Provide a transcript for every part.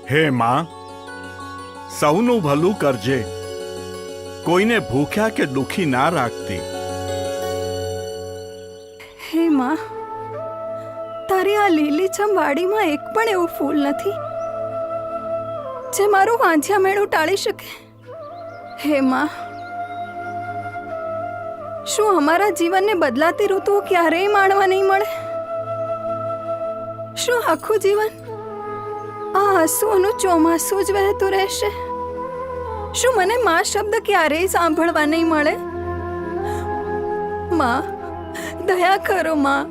હે માં, સૌનું ભલું કરજે, કોઈને ભૂખ્યા કે દુખી ના રાખતી. હે માં, તારી આ લીલીછમ વાડીમાં એક પણ એવું ફૂલ નથી જે મારું વાંઝ્યા મેળું ટાળી શકે. હે માં, શું અમારા જીવનને બદલાતી ઋતુઓ ક્યારેય માણવા નહીં મળે? શું આખું જીવન આ આંસુઓનું ચોમાસું જ વહેતું રહેશે? શું મને માં શબ્દ ક્યારેય સાંભળવા નહીં મળે? માં, દયા કરો માં,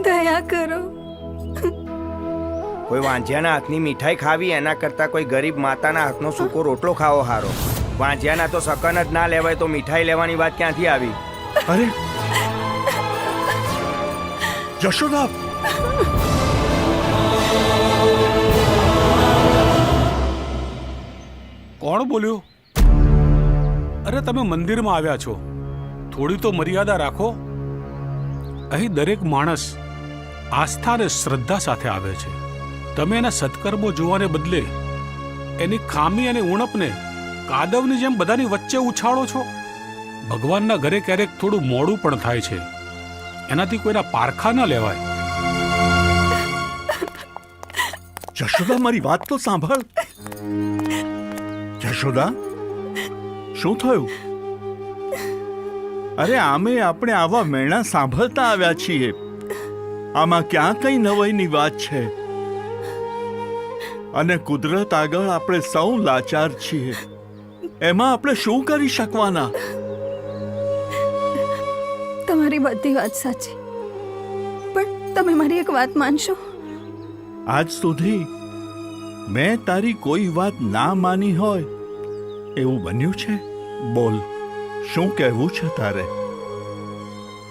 દયા કરો. કોઈ વાંઝિયાના હાથની મીઠાઈ ખાવી એના કરતાં કોઈ ગરીબ માતાના હાથનો સૂકો રોટલો ખાવો હારો. વાંઝિયાના તો સકન જ ના લેવાય તો મીઠાઈ લેવાની વાત ક્યાંથી આવી? અરે જશોદા, કોણ બોલ્યું? અરે તમે મંદિરમાં આવ્યા છો, થોડી તો મર્યાદા રાખો. અહીં દરેક માણસ આસ્થા અને શ્રદ્ધા સાથે આવે છે. તમે એના સત્કર્મો જોવાને બદલે એની ખામી અને ઉણપને કાદવની જેમ બધાની વચ્ચે ઉછાળો છો. ભગવાનના ઘરે ક્યારેક થોડું મોડું પણ થાય છે, એનાથી કોઈના પારખા ન લેવાય. જશોદા, મારી વાત તો સાંભળ. જશોદા, શું થયું? અરે આમે આપણે આવા મેણા સાંભળતા આવ્યા છીએ, આમાં ક્યાં કઈ નવાઈની વાત છે? અને કુદરત આગળ આપણે સૌ લાચાર છીએ, એમાં આપણે શું કરી શકવાના? તમારી બધી વાત સાચી, પણ તમે મારી એક વાત માનશો? આજ સુધી મેં તારી કોઈ વાત ના માની હોય એવું બન્યું છે? બોલ, શું કહેવું છે તારે?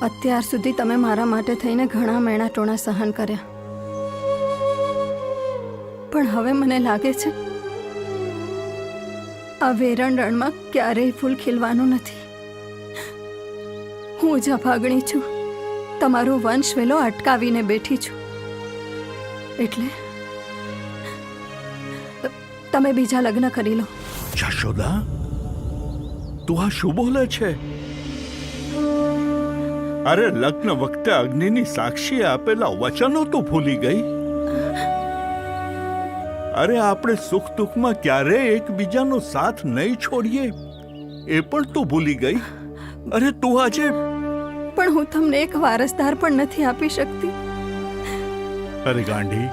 અત્યાર સુધી તમે મારા માટે થઈને ઘણા મેણા ટોણા સહન કર્યા, પણ હવે મને લાગે છે આ વેરણ રણમાં ક્યારેય ફૂલ ખીલવાનું નથી. હું જ અભાગણી છું, તમારો વંશ વેલો અટકાવીને બેઠી છું. એટલે તમે બીજા લગ્ન કરી લો. જશોદા, તું આ શું બોલે છે? અરે લગ્ન વખતે અગ્નિની સાક્ષીએ આપેલા વચનો તું ભૂલી ગઈ? અરે આપણે સુખ દુઃખમાં ક્યારેય એકબીજાનો સાથ નહીં છોડીએ એ પણ તું ભૂલી ગઈ? અરે તું આજે પણ હું તમને એક વારસદાર પણ નથી આપી શકતી. અરે ગાંડી,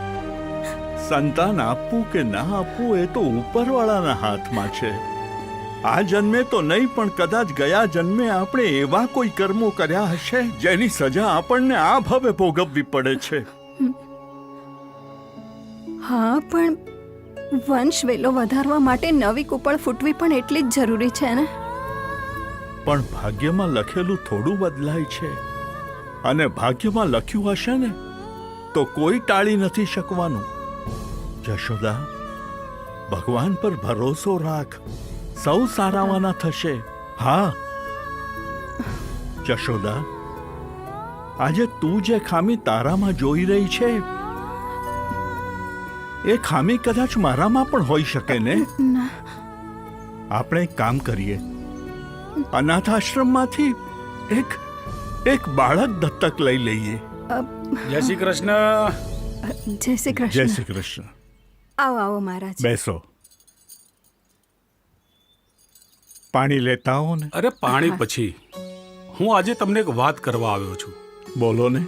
સંતાન આપવું કે ના આપવું એ તો ઉપરવાળાના હાથમાં છે. આ જન્મે તો નહીં, પણ કદાચ ગયા જન્મે આપણે એવા કોઈ કર્મો કર્યા હશે જેની સજા આપણને આ ભવે ભોગવવી પડે છે. હા, પણ વંશ વેલો વધારવા માટે નવી કુપળ ફૂટવી પણ એટલી જ જરૂરી છે ને? પણ ભાગ્યમાં લખેલું થોડું બદલાય છે, અને ભાગ્યમાં લખ્યું હશે ને તો કોઈ ટાળી નથી શકવાનું. જશોદા, ભગવાન પર ભરોસો રાખ, સૌ સારાવાના થશે. હા જશોદા, આજે તું જે ખામી તારામાં જોઈ રહી છે એ ખામી કદાચ મારામાં પણ હોઈ શકે ને? ના. આપણે એક કામ કરીએ, અનાથ આશ્રમમાંથી એક બાળક દત્તક લઈ લઈએ. જય શ્રી કૃષ્ણ. જય શ્રી જય કૃષ્ણ. શ્રી કૃષ્ણ. આવો આવો મહારાજ. બેસો, પાણી લેતા આવો ને. અરે પાણી પછી, હું આજે તમને એક વાત કરવા આવ્યો છું. બોલો ને.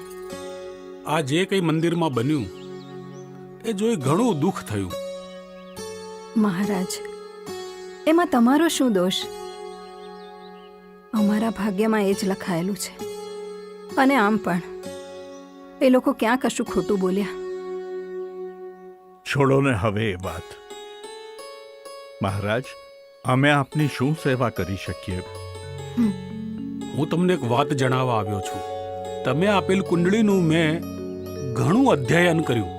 આ જે કંઈ મંદિરમાં બન્યું એ જોઈ ઘણું દુઃખ થયું. મહારાજ, એમાં તમારો શું દોષ? અમારા ભાગ્યમાં એ જ લખાયેલું છે. અને આમ પણ એ લોકો ક્યાં કશું ખોટું બોલ્યા? છોડો ને હવે એ વાત. મહારાજ, અમે આપની શું સેવા કરી શકીએ? હું તમને એક વાત જણાવવા આવ્યો છું. તમે આપેલ કુંડળીનું મેં ઘણું અધ્યયન કર્યું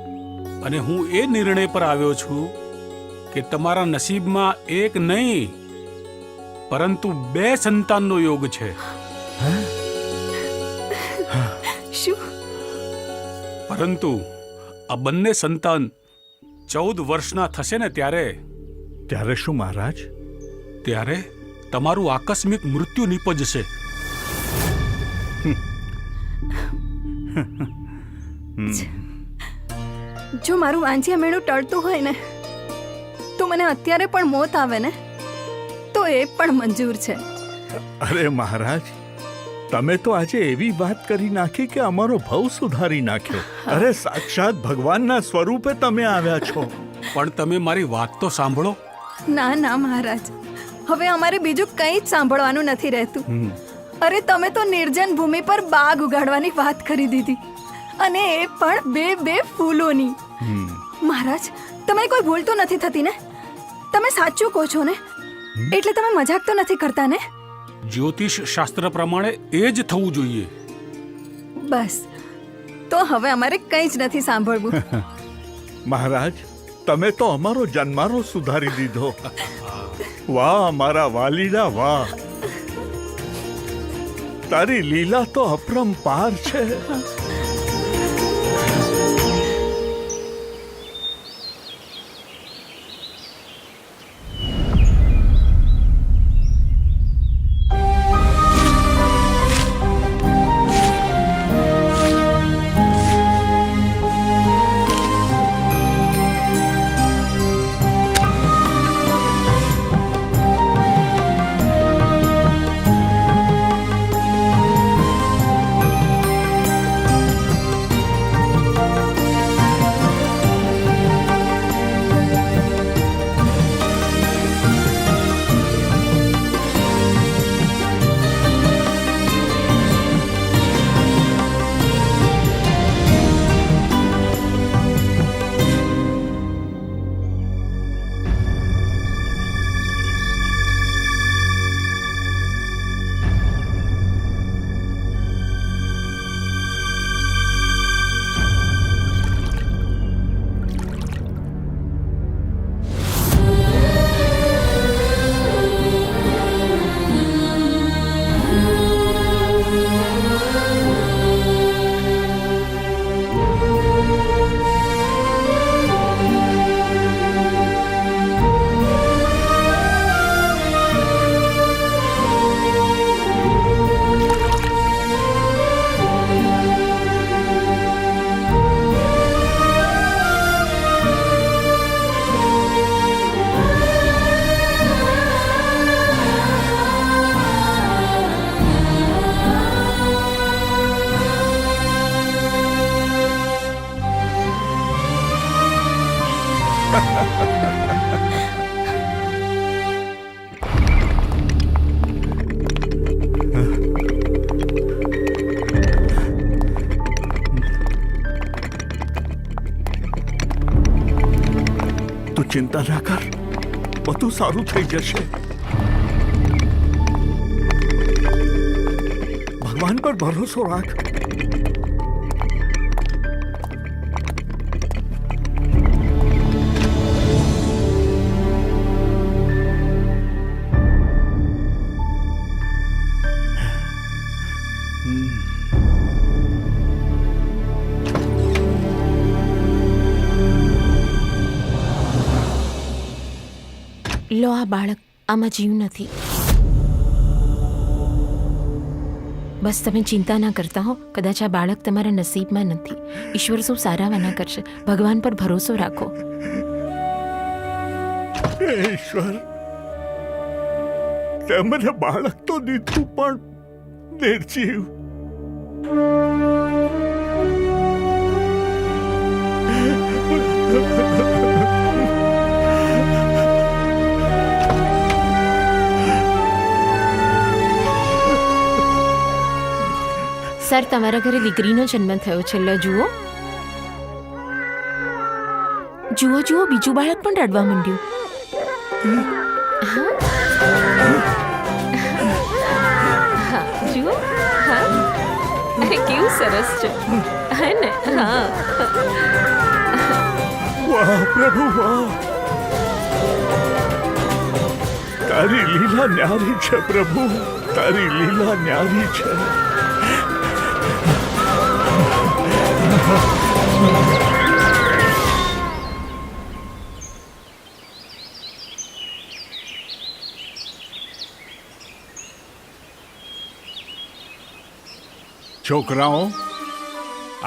અને હું એ નિર્ણય પર આવ્યો છું કે તમારા નસીબમાં એક નહીં પરંતુ 2 સંતાનનો યોગ છે. શું? પરંતુ આ બંને સંતાન 14 વર્ષના થશે ને ત્યારે ત્યારે શું મહારાજ? ત્યારે તમારું આકસ્મિક મૃત્યુ નીપજશે. જો મારું વાંજિયા મેળું ટળતું હોય ને તો મને અત્યારે પણ મોત આવે ને તો એ પણ મંજૂર છે. અરે મહારાજ, તમે તો આજે એવી વાત કરી નાખી કે અમારો ભવ સુધારી નાખ્યો. અરે સાક્ષાત ભગવાનના સ્વરૂપે તમે આવ્યા છો. પણ તમે મારી વાત તો સાંભળો. ના ના મહારાજ, હવે અમારે બીજું કંઈ જ સાંભળવાનું નથી રહેતું. અરે તમે તો નિર્જન ભૂમિ પર બાગ ઉગાડવાની વાત કરી દીધી, અને એ પણ બે ફૂલોની. મહારાજ, તમે કોઈ ભૂલ તો નથી થતી ને? તમે સાચું કહો છો ને? એટલે તમે મજાક તો નથી કરતા ને? જ્યોતિષ શાસ્ત્ર પ્રમાણે એ જ થવું જોઈએ. બસ, તો હવે અમારે કંઈ જ નથી સાંભળવું. મહારાજ, તમે તો અમારો જન્મારો સુધારી દીધો. વાહ અમારા વાલીડા, વાહ! તારી લીલા તો અપરંપાર છે. તું ચિંતા ના કર, બધું સારું થઈ જશે. ભગવાન પર ભરોસો રાખ. લો આ બાળક, આમાં જીવ નથી. બસ તમે ચિંતા ના કરતા હો. કદાચ આ બાળક તમારા નસીબમાં નથી. ઈશ્વર શું સારાવાના કરશે. ભગવાન પર ભરોસો રાખો. હે ઈશ્વર, તે મને બાળક તો દીધું, પણ નિર્જીવ. સર, તમારા ઘરે દીકરીનો જન્મ થયો છે. લો જુઓ જુઓ જુઓ, બીજું બાળક પણ રડવા માંડ્યું. હા જુઓ. હા, અરે કેવું સરસ છે, હે ને? હા. વાહ પ્રભુ, વાહ! તારી લીલા ન્યારી છે પ્રભુ, તારી લીલા ન્યારી છે. છોકરાઓ,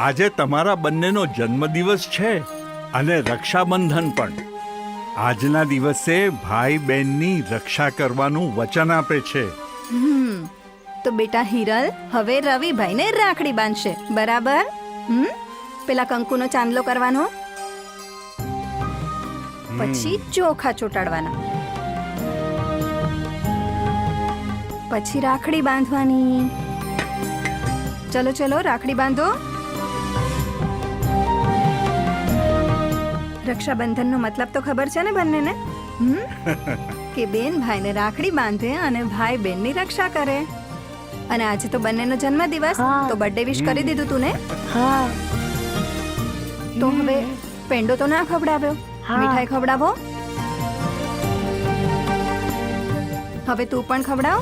આજે તમારા બંનેનો જન્મદિવસ છે અને રક્ષાબંધન પણ. આજના દિવસે ભાઈ બહેનની રક્ષા કરવાનું વચન આપે છે. તો બેટા હિરલ હવે રવિભાઈને રાખડી બાંધશે, બરાબર? પેલા કંકુનો ચાંદલો કરવાનો, પછી ચોખા ચોટાડવાના, પછી રાખડી બાંધવાની. ચલો ચલો રાખડી બાંધો. રક્ષાબંધનનો મતલબ તો ખબર છે ને બંનેને? કે બેન ભાઈને રાખડી બાંધે અને ભાઈ બેનની રક્ષા કરે. અને આજે તો બંનેનો જન્મદિવસ, તો બર્થડે વિશ કરી દીધું તું ને? હા. તો હવે પેંડો તો ના ખવડાવ્યો, મીઠાઈ ખવડાવો. હવે તું પણ ખવડાવ.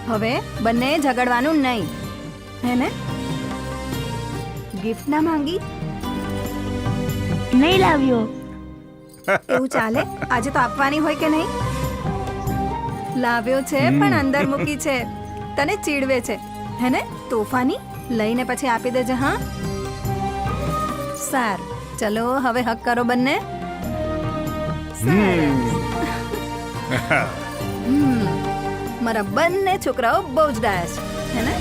હવે બંને ઝઘડવાનું નહીં, હે ને? ગિફ્ટ ના માંગી નહીં લાવ્યો. એવું ચાલે? આજે તો આપવાની હોય કે નહીં? લાવ્યો છે પણ અંદર મૂકી છે, તને ચીડવે છે, હે ને? તોફાની, લઈને પછી આપી દેજે. હા સારું, ચલો હવે હક કરો બંને. મારા બંને છોકરાઓ બહુ જ ડાયા છે, હે ને?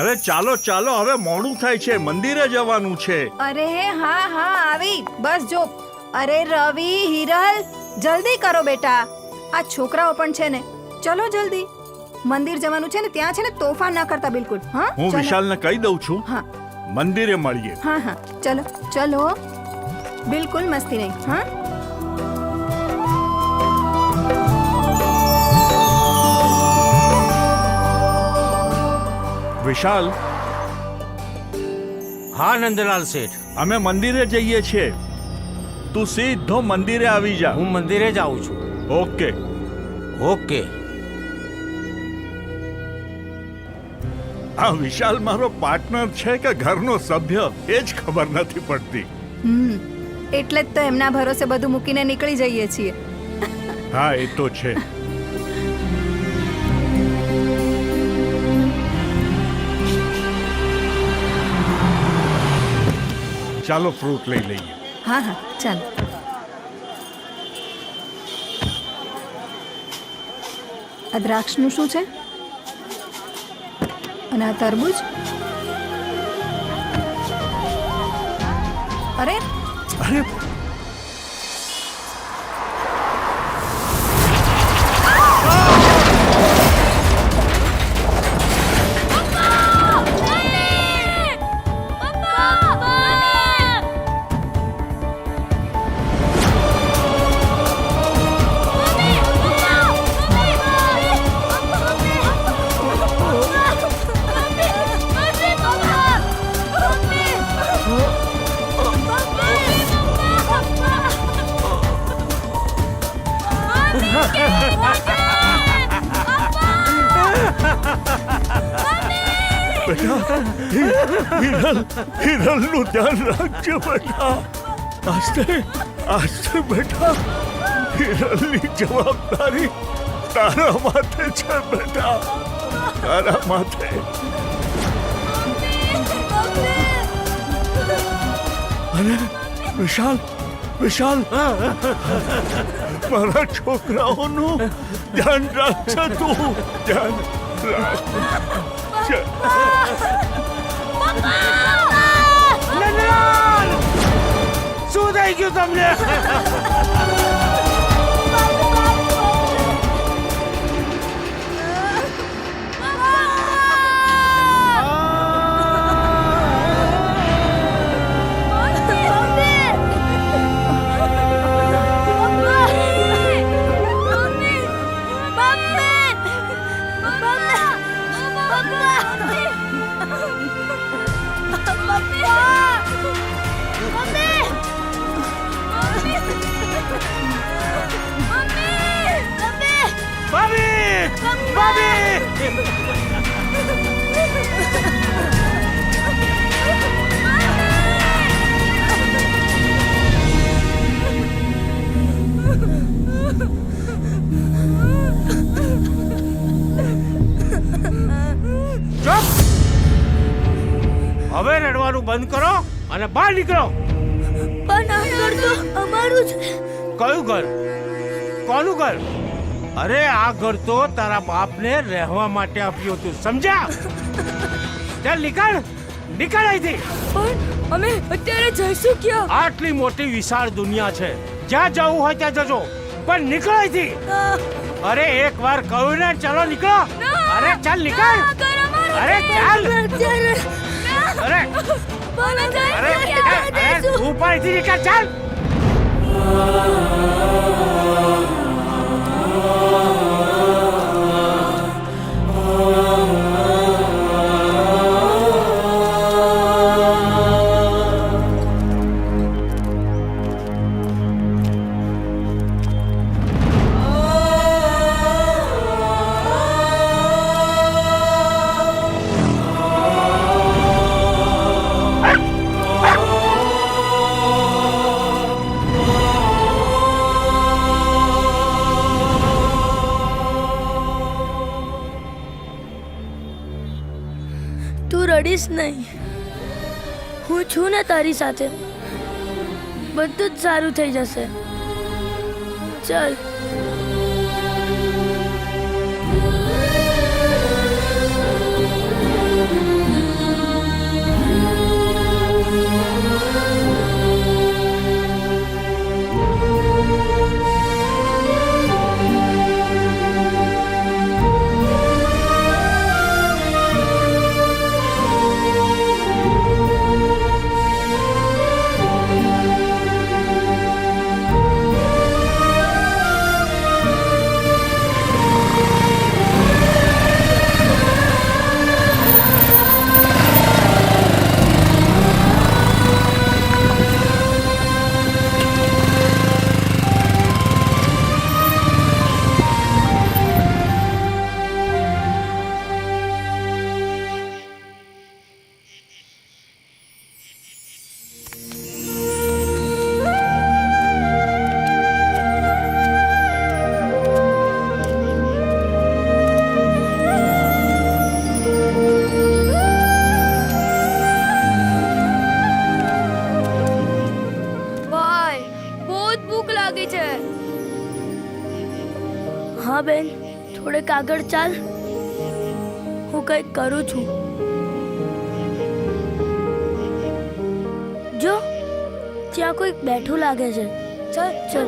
અરે ચાલો ચાલો, હવે મોડું થાય છે, મંદિરે જવાનું છે. અરે હા હા આવી, બસ જો. અરે રવિ, હિરલ, જલ્દી કરો બેટા, આ છોકરાઓ પણ છે ને. ચલો જલ્દી, મંદિર જવાનું છે ને. ત્યાં છે ને તોફાન ના કરતા બિલકુલ. હા, હું ચલો. વિશાલને કહી દઉં છું, હા મંદિરે મળીએ. હા હા, ચલો ચલો, બિલકુલ મસ્તી નહીં. હા વિશાલ, હા નંદલાલ શેઠ, અમે મંદિરે જઈએ છીએ, તું સીધો મંદિરે આવી જા. હું મંદિરે જ આવું છું. ઓકે. ઓકે. આ વિશાલ મારો પાર્ટનર છે કે ઘરનો સભ્ય એ જ ખબર નથી પડતી. એટલે જ તો એમના ભરોસે બધું મૂકીને નીકળી જઈએ છીએ. હા, એ તો છે. ચાલો ફ્રૂટ લઈ લઈએ. હા હા, ચાલો. આ દ્રાક્ષનું શું છે? અને આ તરબૂચ? અરે અરે બેટા, હિરલનું ધ્યાન રાખજો બેટા. આસ્તે આસ્તે બેટા, હિરલની જવાબદારી તારા માથે છે બેટા, તારા માથે. અરે વિશાલ, વિશાલ, મારા છોકરાઓનું ધ્યાન રાખશે તું, ધ્યાન રાખ. નંદલાલ, શું થઈ ગયું તમને? ભાભી! હવે રડવાનું બંધ કરો અને બહાર નીકળો. પણ આ ઘર તો અમારું છે. કયું ઘર? કોનું ઘર? અરે આ ઘર તો તારા બાપને રહેવા માટે આપ્યું હતું, સમજ્યા? ચાલ નીકળ, નીકળ અહીંથી. પણ અમે અત્યારે જઈશું ક્યાં? આટલી મોટી વિશાળ દુનિયા છે, જ્યાં જવું હોય ત્યાં જજો, પણ નીકળો અહીંથી. અરે એક વાર કહ્યું ને, ચલો નીકળો. અરે ચાલ નીકળ. અરે ચાલ. અરે અરે તું પણ અહીંથી નીકળ, ચાલ. તું રડીશ નહીં, હું છું ને તારી સાથે. બધું જ સારું થઈ જશે. ચાલ. હા બેન, થોડેક આગળ ચાલ, હું કંઈક કરું છું. જો ત્યાં કોઈક બેઠું લાગે છે. ચાલ ચાલ.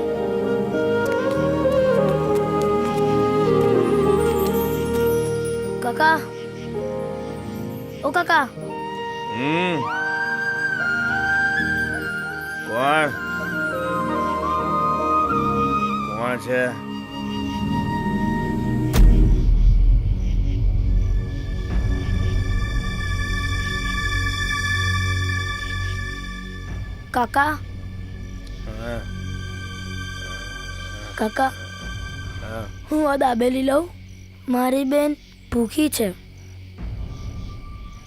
કાકા, ઓ કાકા. કોણ કોણ છે? કાકા, કાકા, હું આ દાબેલી લઉં? મારી બેન ભૂખી છે.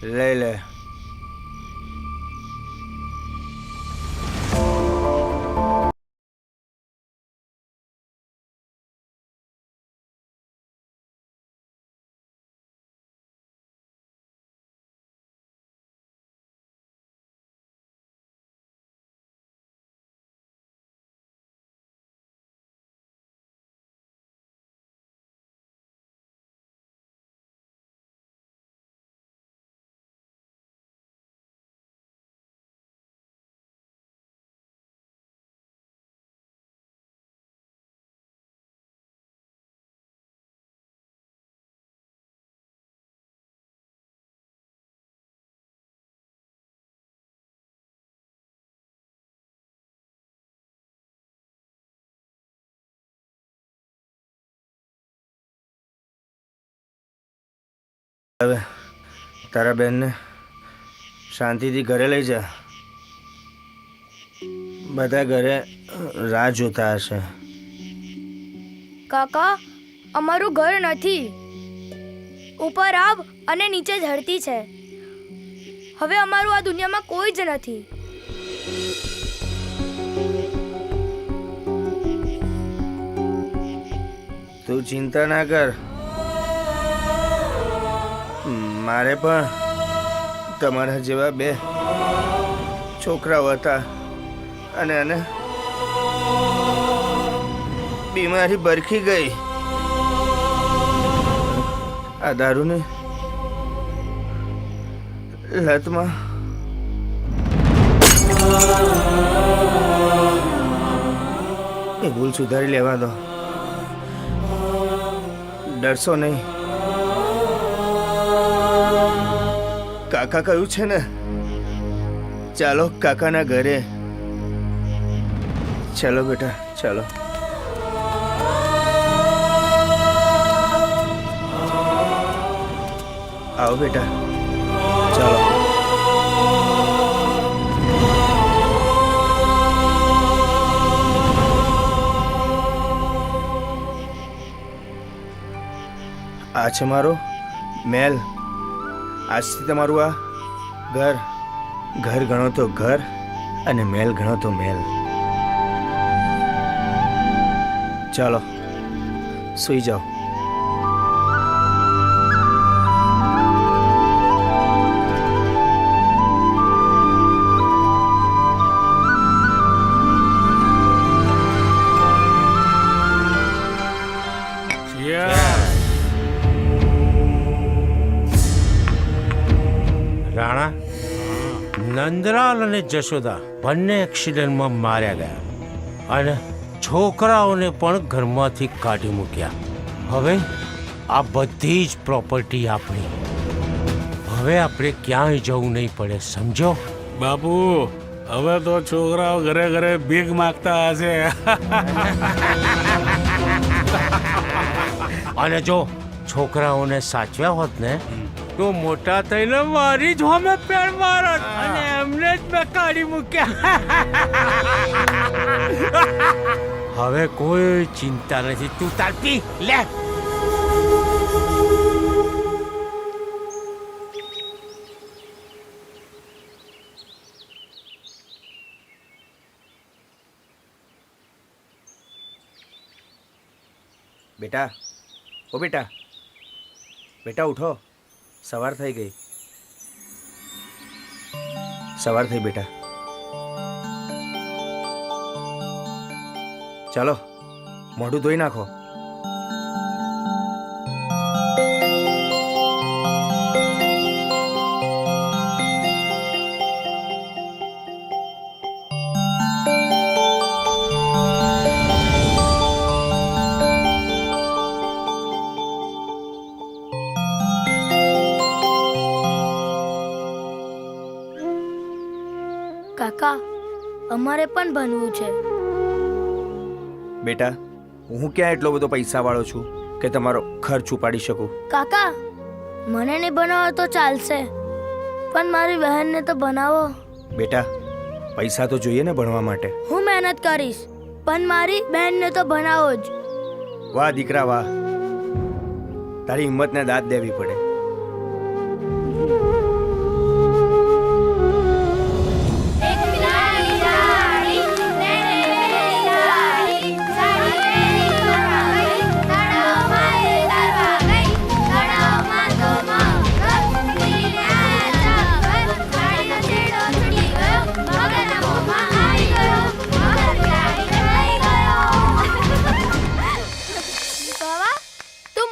લઈ લે. હવે તારા બેનને શાંતિથી ઘરે લઈ જા. બધા ઘરે રાહ જોતા હશે. કાકા, અમારું ઘર નથી. ઉપર આવ અને નીચે ધરતી છે. હવે અમારું આ દુનિયામાં કોઈ જ નથી. તું ચિંતા ના કર, મારે પણ તમારા જેવા બે છોકરાઓ હતા અને બીમારી બરખી ગઈ. આ દારૂની લતમાં એ ભૂલ સુધારી લેવા દો. ડરશો નહીં. કાકા કહ્યું છે ને, ચાલો કાકાના ઘરે. ચલો બેટા, ચલો. આવો બેટા, ચાલો. આ છે મારો મહેલ. આજથી તમારું આ ઘર. ઘર ગણો તો ઘર અને મહેલ ગણો તો મહેલ. ચાલો સૂઈ જાઓ. રાણા, નંદલાલ અને જશોદા બંને એક્સિડન્ટમાં માર્યા ગયા અને છોકરાઓને પણ ઘરમાંથી કાઢી મૂક્યા. હવે આ બધી જ પ્રોપર્ટી આપણી. હવે આપણે ક્યાંય જવું નહીં પડે, સમજો? બાપુ, હવે તો છોકરાઓ ઘરે ઘરે ભીખ માંગતા હશે. અને જો છોકરાઓને સાચવ્યા હોત ને તો મોટા થઈને મારી જ હોમે પેડ મારત અને એમને જ મેં કાઢી મૂક્યા. હવે કોઈ ચિંતા નથી. તું તાર પી લે. બેટા, ઓ બેટા, બેટા ઉઠો. સવાર થઈ ગઈ. સવાર થઈ બેટા. ચાલો મોઢું ધોઈ નાખો. કાકા, અમારે પણ ભણવું છે. બેટા, હું ક્યાં એટલો બધો પૈસા વાળો છું કે તમારો ખર્ચ ઉપાડી શકું. કાકા, મને નહીં બનાવો તો ચાલશે, પણ મારી બહેનને તો બનાવો. બેટા, પૈસા તો જોઈએ ને ભણવા માટે. હું મહેનત કરીશ, પણ મારી બહેનને તો બનાવો જ. વાહ દીકરા વાહ. તારી હિંમતને દાદ દેવી પડે.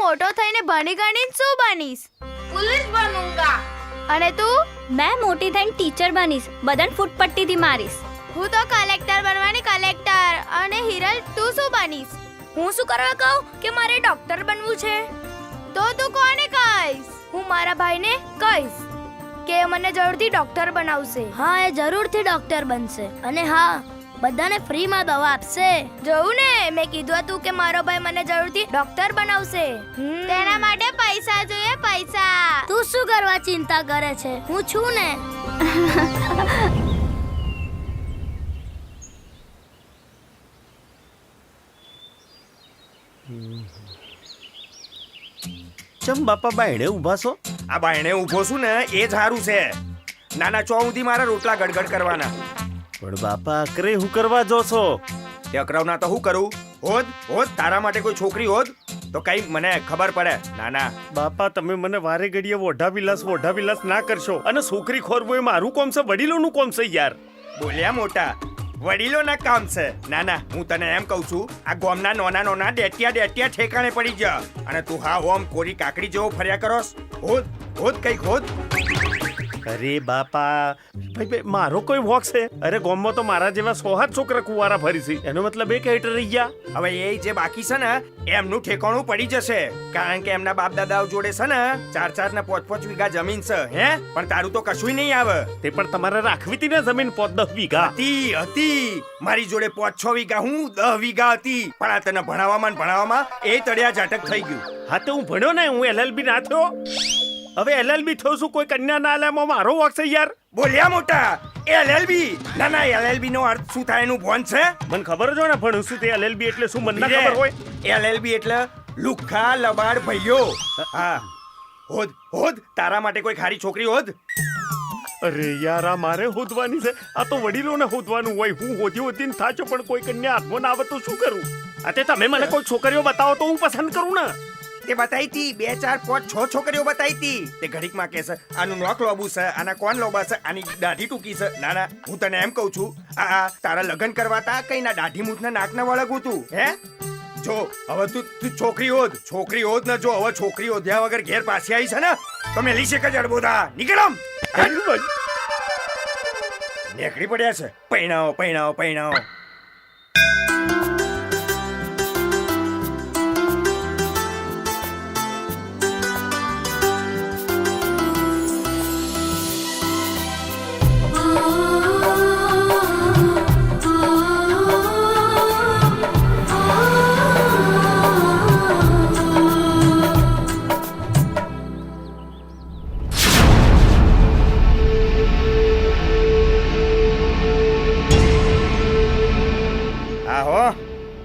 મોટો થઈને ભણી ગણીને શું બનીશ? પોલીસ બનૂંગા. અને તું? मैं मोटी थઈને टीचर बनीश, बदन फूटपट्टीથી મારીશ. હું તો કલેક્ટર બનવાની કલેક્ટર. અને હિરલ, તું શું બનીશ? હું શું કરવા કહું કે મારે ડોક્ટર બનવું છે? તો તું કોને કહીશ? હું મારા ભાઈને કહીશ કે મને જરૂરથી ડોક્ટર બનાવશે. હા, એ જરૂરથી ડોક્ટર બનશે. અને હા, બધાને ફ્રીમાં દવા આપશે. જોઉં ને, મેં કીધું હતું કે મારો ભાઈ મને જરૂરથી ડોક્ટર બનાવશે. તેના માટે પૈસા જોઈએ, પૈસા. તું શું કરવા ચિંતા કરે છે? હું છું ને. ચમ બાપા બાયણે ઊભા છો? આ બાયણે ઊભો છું ને એ જ સારું છે. નાના ચો સુધી મારા રોટલા ગડગડ કરવાના. પણ બાપા અકરે હું કરવા જો છો? તે અકરાવના તો હું કરું? હોત હોત તારા માટે કોઈ છોકરી હોત તો કઈ મને ખબર પડે. ના ના, બાપા તમે મને વારે ઘડીએ વોઢા વિલાસ ના કરશો. અને છોકરી ખોરવું એ મારું કોમ છે, વડીલોનું કોમ છે યાર. બોલ્યા મોટા, વડીલોના કામ છે. ના ના, હું તને એમ કહું છું, આ ગોમના નોના ડેટિયા ઠેકાણે પડી જા. અને તું હા ઓમ કોરી કાકડી જેવો ફર્યા કરોસ. હોદ કઈક હોદ. અરે બાપા ભાઈ મારો કોઈ વોક છે? અરે ગામમાં તો મારા જેવા 100 છોકરા કુવારા ફરી છે. એનો મતલબ એ કે હેઠળ રહી ગયા. હવે એ જે બાકી છે ને એમનું ઠેકાણું પડી જશે. કારણ કે એમના બાપ દાદાઓ જોડે છે ને 4 ને 5 વીઘા જમીન છે. હે, પણ તારું તો કશું નહીં આવે. તે પણ તમારે રાખવી હતી ને જમીન 5-10 વીઘા. હતી મારી જોડે 5-6 વીઘા, હું 10 વીઘા હતી. પણ આ તને ભણાવવામાં એ તળિયા ઝાટક થઈ ગયું. હા તો હું ભણ્યો ને, હું LLB ના થયો. હવે LLB થયો છું, કોઈ કન્યા ના લે, મારો વોક છે યાર. બોલ્યા મોટા, LLB. ના ના, LLB નો અર્થ શું થાય એનું ભોન છે? મને ખબર જ હોય ને ભણું છું તે LLB એટલે શું, મને ના ખબર હોય. LLB એટલે લુખ્ખા લબાડ ભાઈઓ. હા, હોદ તારા માટે કોઈ ખારી છોકરી હોદ. અરે યાર આ મારે હોદવાની છે. આ તો વડીલોને હોદવાનું હોય. હું હોદીને થાચો પણ કોઈ કન્યા હાથમાં ના આવે તો શું કરું? આ તે તમે મને કોઈ છોકરીઓ બતાવો તો હું પસંદ કરું ને. તે બતાઈ તી 2, 4, 5, 6 છોકરીઓ બતાઈ તી. તે ઘડીકમાં કે છે આનું નોક લોબુ છે, આના કોણ લોબા છે, આની દાઢી ટૂંકી છે. ના ના, હું તને એમ કહું છું, આ તારા લગ્ન કરવાતા કઈ ના દાઢી મૂઠના નાકના વળગું તું. હે જો હવે તું છોકરી હોદ ને. જો હવે છોકરી હોદ્યા વગર ઘેર પાછી આવી છે ને તો મેં લીશે કે જડબોધા નીકળમ. નેકડી પડ્યા છે. પૈણાઓ.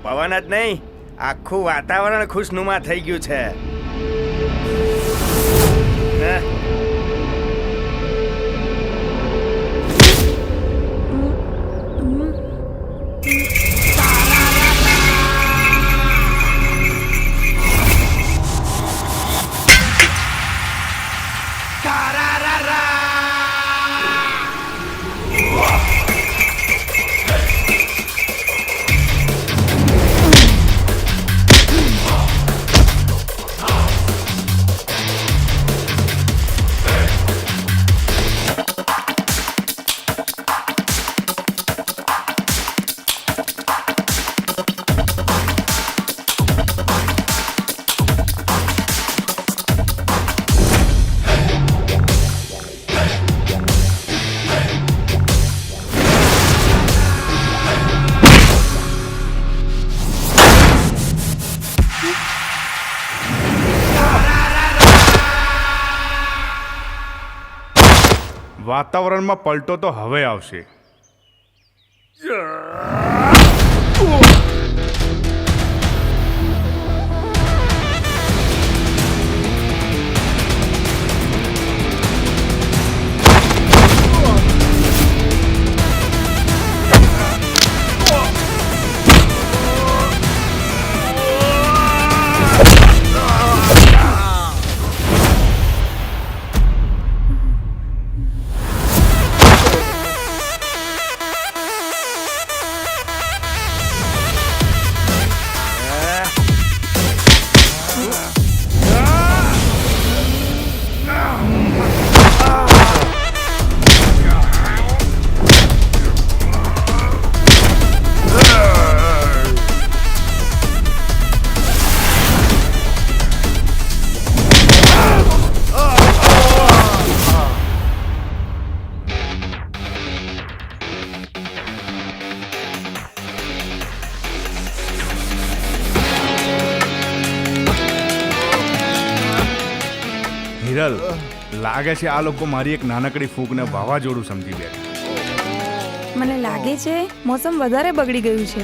પવન જ નહીં, આખું વાતાવરણ ખુશનુમા થઈ ગયું છે. વાતાવરણમાં પલટો તો હવે આવશે. હિરલ, લાગે છે આ લોકો મારી એક નાનકડી ફૂંકને વાવાઝોડું સમજી બેઠા. મને લાગે છે મોસમ વધારે બગડી ગયું છે.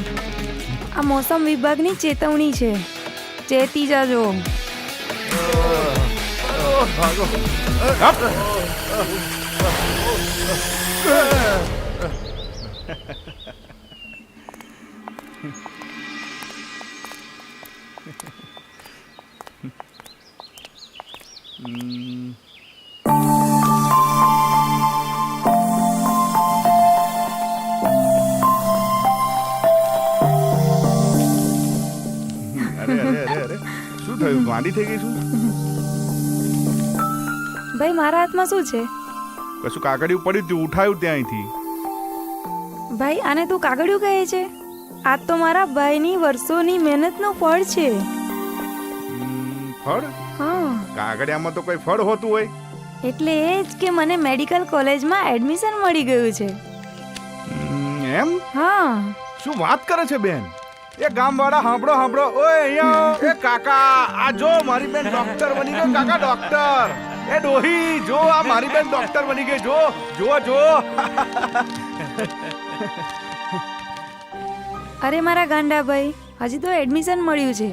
આ મોસમ વિભાગની ચેતવણી છે, ચેતી જાજો. માંડી થઈ ગઈ છું? ભાઈ મારા હાથમાં શું છે? કશું કાગળિયું પડ્યું હતું, ઉઠાયું ત્યાંથી. ભાઈ આને તું કાગળિયું કહે છે? આ તો મારા ભાઈની વર્ષોની મહેનતનું ફળ છે. ફળ? હા, કાગળિયામાં તો કોઈ ફળ હોતું હોય? એટલે એ જ કે મને મેડિકલ કોલેજમાં એડમિશન મળી ગયું છે. એમ? હા. શું વાત કરે છે બેન? એ ગામવાળા સાંભળો સાંભળો. ઓય અહીંયા એ કાકા, આ જો મારી બેન ડોક્ટર બની ગઈ. કાકા ડોક્ટર. એ ડોહી જો, આ મારી બેન ડોક્ટર બની ગઈ. જો જો જો. અરે મારા ગાંડા ભાઈ, હજી તો એડમિશન મળ્યું છે.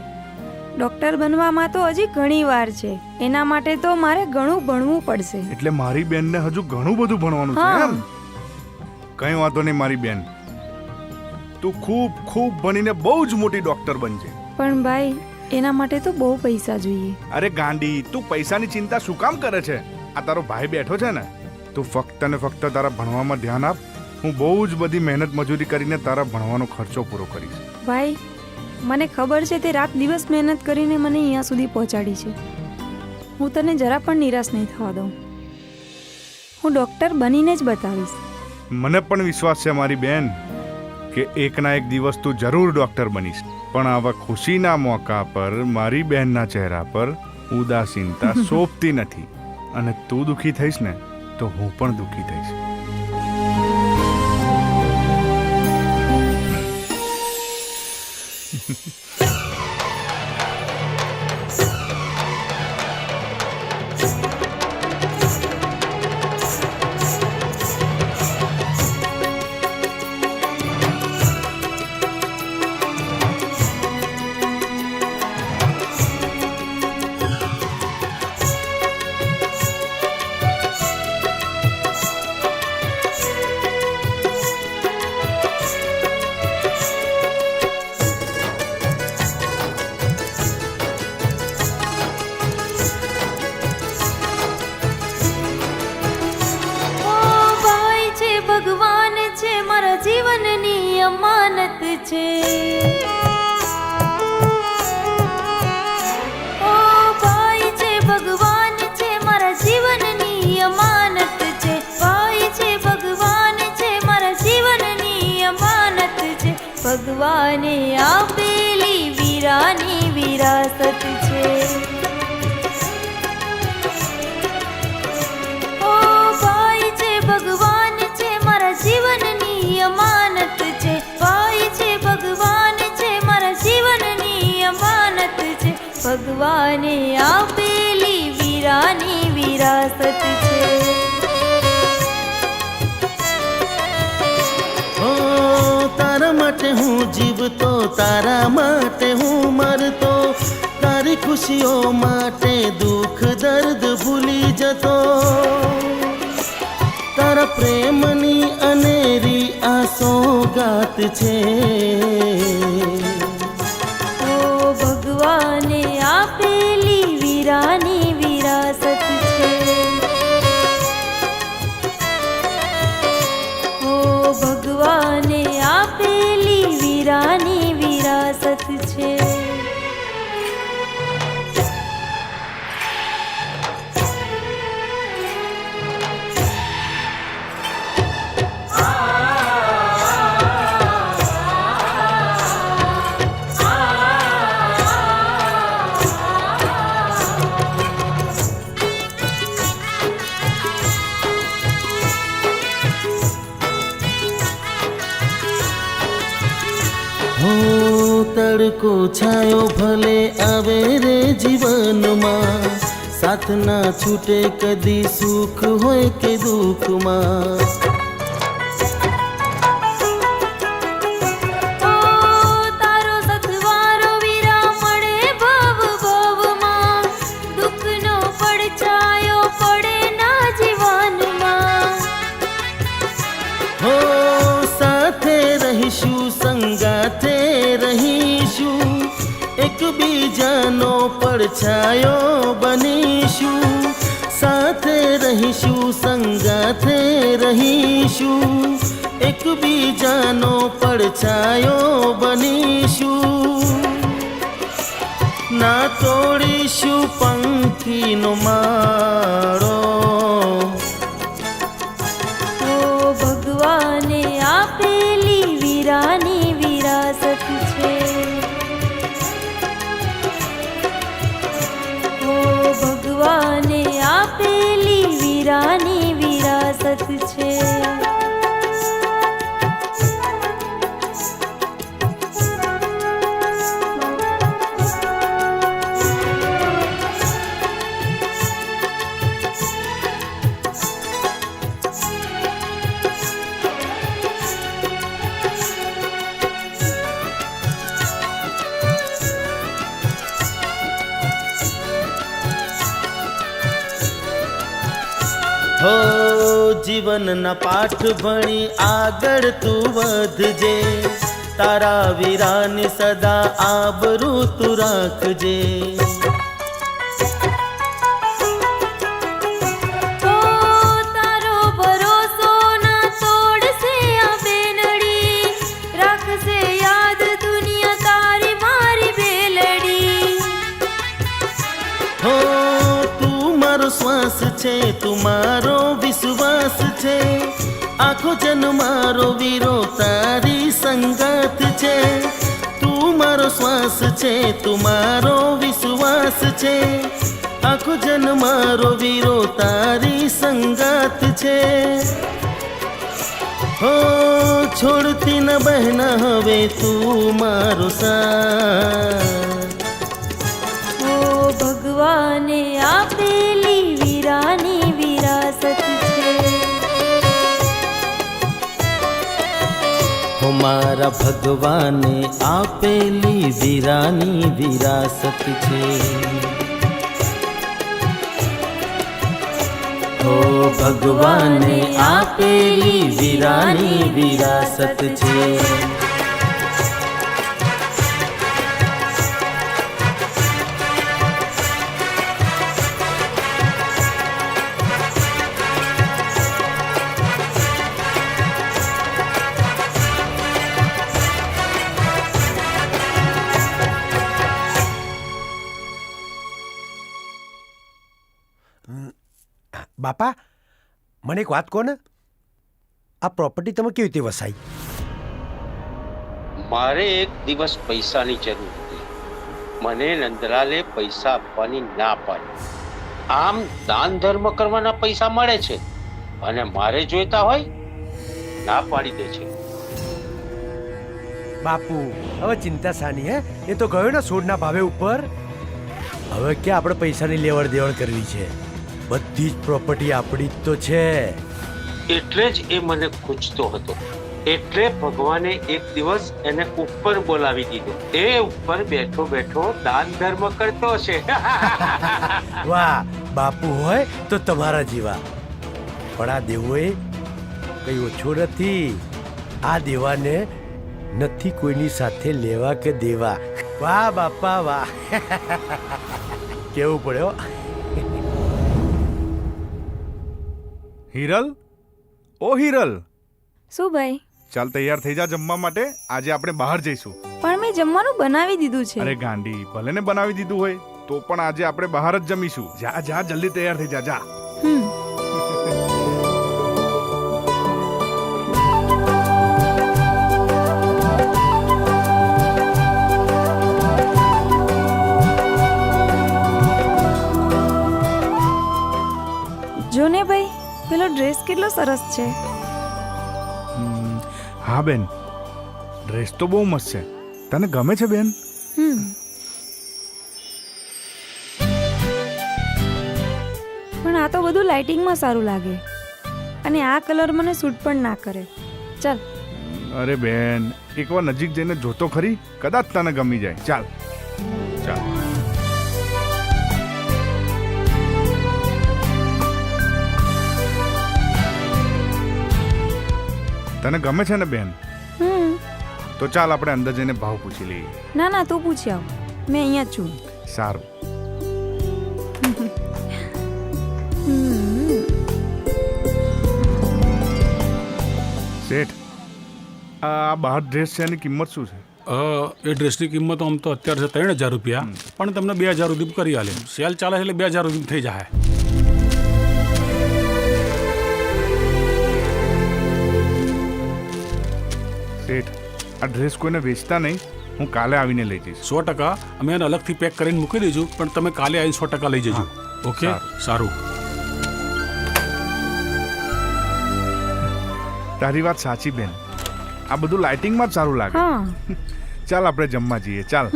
ડોક્ટર બનવામાં તો હજી ઘણી વાર છે. એના માટે તો મારે ઘણું ભણવું પડશે. એટલે મારી બેનને હજુ ઘણું બધું ભણવાનું છે હા. એમ? કઈ વાંધો નહીં મારી બેન, તું ખૂબ ખૂબ ભણીને બહુ જ મોટી ડોક્ટર બનજે. પણ ભાઈ એના માટે તો બહુ પૈસા જોઈએ. અરે ગાંડી, તું પૈસાની ચિંતા શું કામ કરે છે? આ તારો ભાઈ બેઠો છે ને, તું ફક્ત ને ફક્ત તારા ભણવામાં ધ્યાન આપ. હું બહુ જ બધી મહેનત મજૂરી કરીને તારા ભણવાનો ખર્ચો પૂરો કરીશ. ભાઈ મને ખબર છે તે રાત દિવસ મહેનત કરીને મને અહીંયા સુધી પહોંચાડી છે. હું તને જરા પણ નિરાશ નહીં થવા દઉં. હું ડૉક્ટર બનીને જ બતાવીશ. મને પણ વિશ્વાસ છે મારી બેન કે એકના એક દિવસ તું જરૂર ડોક્ટર બનીશ. પણ આવા ખુશીના મોકા પર મારી બહેનના ચહેરા પર ઉદાસીનતા શોભતી નથી. અને તું દુઃખી થઈશ ને તો હું પણ દુઃખી થઈશ. ભગવાન છે મારા જીવનની અમાનત છે. ઓ ભાઈ છે ભગવાન છે મારા જીવનની અમાનત છે. ભાઈ છે ભગવાન છે મારા જીવનની અમાનત છે. ભગવાને આપેલી વીરાની વિરાસત છે. ઓ ભાઈ છે ભગવાન છે મારા જીવનની અમાનત છે. ભાઈ છે ભગવાન છે મારા જીવનની અમાનત છે. ભગવાને આપેલી વીરાની વિરાસત છે. તારા માટે હું જીવતો, તારા માટે હું મરતો, તારી ખુશીઓ માટે દુઃખ દર્દ ભૂલી જતો. તારા પ્રેમની અનેરી આ સોગાત છે. ઓ ભગવાને આપેલી વીરાની વિરાસત છે. ઓ ભગવાને આપેલી વીરાની વિરાસત છે. તડકો છાયો ભલે આવે રે જીવનમાં, સાથ ના છૂટે કદી સુખ હોય કે દુઃખમાં. તારો સથવારો વીરા મળે ભવ ભવમાં, દુઃખનો પડછાયો પડે ના જીવનમાં. હો સાથે રહીશું, સંગાથે રહીશું, એકબીજાનો પડછાયો બનીશું. સાથે રહીશું, સંગાથે રહીશું, એકબીજાનો પડછાયો બનીશું. ના તોડીશું પંખીનો માળો. ઓ ભગવાને આપેલી વીરાની વિરાસત છે. ઓ ભગવાને આપેલી વીરાની વિરાસત છે. હો જીવનના પાઠ ભણી આગળ તું વધજે. તારા વીરાની સદા આબરૂ તું રાખજે. ઓ તારો ભરોસો ના તોડશે આ બેનડી. રાખશે યાદ દુનિયા તારી મારી બેલડી. હો તું મારો શ્વાસ છે, તું મારો વિશ્વાસ છે. આખો જન મારો વીરો તારી સંગાત છે. તું મારો શ્વાસ છે, તું મારો વિશ્વાસ છે. આખો જન મારો વીરો તારી સંગાત છે. હો છોડતી ન બહેના હવે તું મારો સાથ. ઓ ભગવાને આપેલી વીરાની વિરાસત છે. હો મારા ભગવાને આપેલી વીરાની વિરાસત છે. હો ભગવાને આપેલી વીરાની વિરાસત છે. બાપા મને એક વાત કહો ને, આ પ્રોપર્ટી તમે કેવી રીતે વસાઈ? મારે એક દિવસ પૈસાની જરૂર હતી. મને નંદલાલે પૈસા આપવાની ના પાડી. આમ દાન ધર્મ કરવાના પૈસા મળે છે અને મારે જોઈતા હોય ના પાડી દે છે. બાપુ હવે ચિંતા સાની હે, એ તો ગયો ને સોડના ભાવે ઉપર. હવે ક્યાં આપણે પૈસાની લેવડ દેવડ કરવી છે? બધી જ પ્રોપર્ટી આપણી જ તો છે. એટલે જ એ મને ખૂંચતો હતો. એટલે ભગવાને એક દિવસ એને ઉપર બોલાવી દીધો. એ ઉપર બેઠો બેઠો દાન ધર્મ કરતો છે. વાહ, બાપુ હોય તો તમારા જેવા. પણ આ દેવોએ કઈ ઓછો નથી. આ દેવાને નથી કોઈની સાથે લેવા કે દેવા. વાહ બાપા વાહ. કેવું પડ્યો. હિરલ, ઓ હિરલ, શું ભાઈ? ચાલ તૈયાર થઈ જા જમવા માટે. આજે આપણે બહાર જઈશું. પણ મેં જમવાનું બનાવી દીધું છે. અરે ગાંડી, ભલે ને બનાવી દીધું હોય તો પણ આજે આપણે બહાર જ જમીશું. જા જા, જલ્દી તૈયાર થઈ જા. જા. જો ને ભાઈ, પેલો ડ્રેસ કેટલો સરસ છે. હા બેન, ડ્રેસ તો બહુ મસ્ત છે. તને ગમે છે બેન? પણ આ તો બધું લાઇટિંગમાં સારું લાગે અને આ કલર મને સૂટ પણ ના કરે. ચાલ. અરે બેન, એકવાર નજીક જઈને જોતો ખરી, કદાચ તને ગમી જાય. ચાલ ચાલ. તને ગમે છે ને બેન? તો ચાલ આપણે અંદર જઈને ભાવ પૂછી લઈએ. ના ના, તું પૂછી આવ, મેં અહીંયા જ છું. સારું. શેઠ, આ બહાર ડ્રેસ છે એની કિંમત શું છે? એ ડ્રેસની કિંમત આમ તો અત્યારે છે 3,000 રૂપિયા, પણ તમને 2,000 સુધી કરી આલે. સેલ ચાલે એટલે 2,000 સુધી થઈ જાય. શેઠ, આ ડ્રેસ કોઈને વેચતા નહીં, હું કાલે આવીને લઈ જઈશ. 100%. અમે એને અલગથી પેક કરીને મૂકી દઈશું, પણ તમે કાલે આવીને 100% લઈ જજો. ઓકે, સારું. તારી વાત સાચી બેન, આ બધું લાઇટિંગમાં જ સારું લાગે. હા ચાલ આપણે જમવા જઈએ. ચાલ.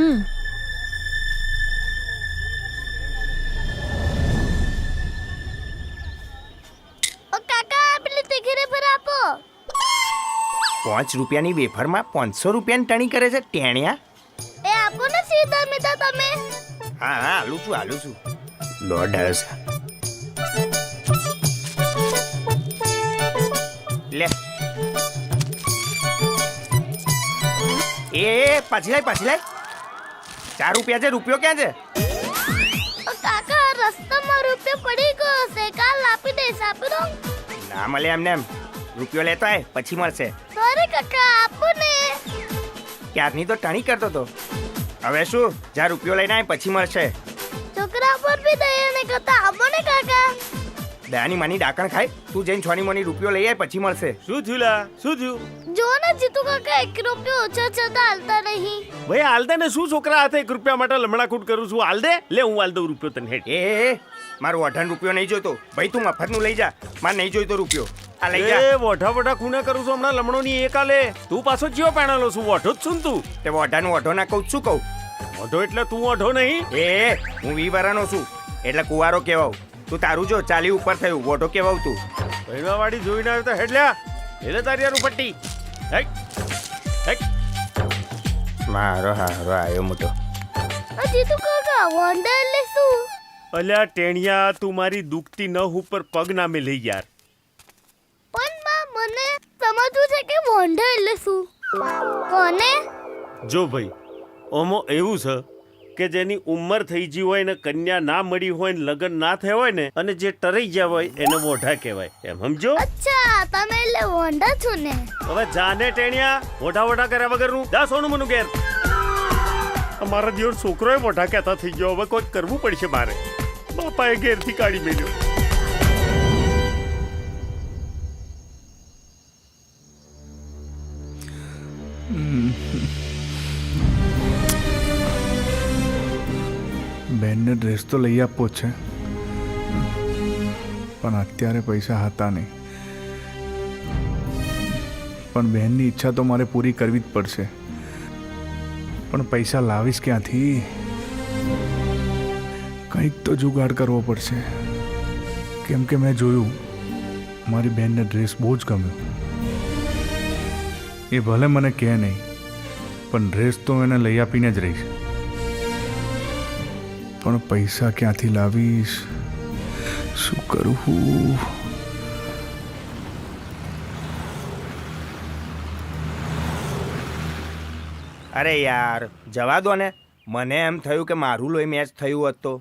ઓ કાકા પેલી તીખી રેફર આપો. 5 રૂપિયાની વેફરમાં 500 રૂપિયાની ટણી કરે છે ટેણિયા. એ આપો ને સીધા મીઠા તમે. હા હા, હાલું છું. $1.50. લે એ પાછી લાય. 4 રૂપિયા છે, રૂપિયો ક્યાં છે? ઓ કાકા રસ્તામાં રૂપિયો પડી ગયો છે, કાલ આપી દઈશ. આપી દો. ના મળે એમને એમ. રૂપિયો લેતો આય, પછી મળશે. સોરી કાકા, આપો ને. ક્યારની તો ટણી કરતો તો. હવે શું, જા રૂપિયો લઈને આય, પછી મળશે. છોકરા પર બી દયા ને કરતા આપો ને કાકા. દયાની માની ડાકણ ખાય, તું જઈને છોની મોની રૂપિયો લઈ આય, પછી મળશે. શું થયું લા? શું થયું? જો ને જીતુ કાકા 1 રૂપિયો ઓછા છે તો હાલતા નહીં. ભાઈ હાલ દે ને, શું છોકરા હાથે 1 રૂપિયા માટે લમણાકૂટ કરું છું? હાલ દે. લે હું હાલ દઉં રૂપિયો તને. હેઠ. એ મારું 18 રૂપિયો નહીં જોઈતો ભાઈ, તું મફતનું લઈ જા. મારે નહીં જોઈતો રૂપિયો. આ લઈ જા. એ વોઢા ખૂણા કરું છું હમણાં લમણોની એક આલે. તું પાછો ચિયો પેણાલો છું? વોઢો જ છું તું. તે વોઢાનું વોઢો ના કહું, શું કહું? વોઢો એટલે તું વોઢો નહીં. એ હું 20 વર્ષનો છું, એટલે કુવારો કહેવાઉં. તું તારું જો 40 ઉપર થયું, વોઢો કહેવાઉં તું. બહેનવાડી જોઈને આવ્યો તો હેડ લ્યા. એટલે તારી યાર પટ્ટી. મારો હારો આવ્યો મોટો. જીતુ કાકા વોન્ડર એટલે શું? અલ્યા ટેણિયા, તું મારી દુખતી નહ ઉપર પગ નામે લઈ યાર. પણ માં મને સમજવું છે કે વોન્ડર એટલે શું? કોને? જો ભાઈ, ઓમો એવું છે કે જેની ઉંમર થઈ ગઈ હોય ને કન્યા ના મળી હોય ને લગ્ન ના થયા હોય ને, અને જે ટરાઈ ગયા હોય એને મોઢા કહેવાય. એમ સમજો? અચ્છા, તમે એટલે વોન્ડર છો ને? હવે જાને ટેણિયા, મોઢા કર્યા વગરનું જા સોનું મનું ઘેર. અમારા દિવસ છોકરોએ મોઢા કહેતા થઈ ગયો. હવે કોઈ કરવું પડશે મારે. બાપાએ ઘેરથી કાઢી મેલ્યો. બેનને ડ્રેસ તો લઈ આપવો જ છે, પણ અત્યારે પૈસા હતા નહીં. પણ બહેનની ઈચ્છા તો મારે પૂરી કરવી જ પડશે. પણ પૈસા લાવીશ ક્યાંથી? કંઈક તો જુગાડ કરવો પડશે. કેમ કે મેં જોયું, મારી બહેનને ડ્રેસ બહુ જ ગમ્યો. એ ભલે મને કહે નહીં, પણ ડ્રેસ તો એને લઈ આપીને જ રહીશ. પણ પૈસા ક્યાંથી લાવીશ? શું કરું? અરે યાર જવા દો ને. મને એમ થયું કે મારું લોહી મેચ થયું હોત તો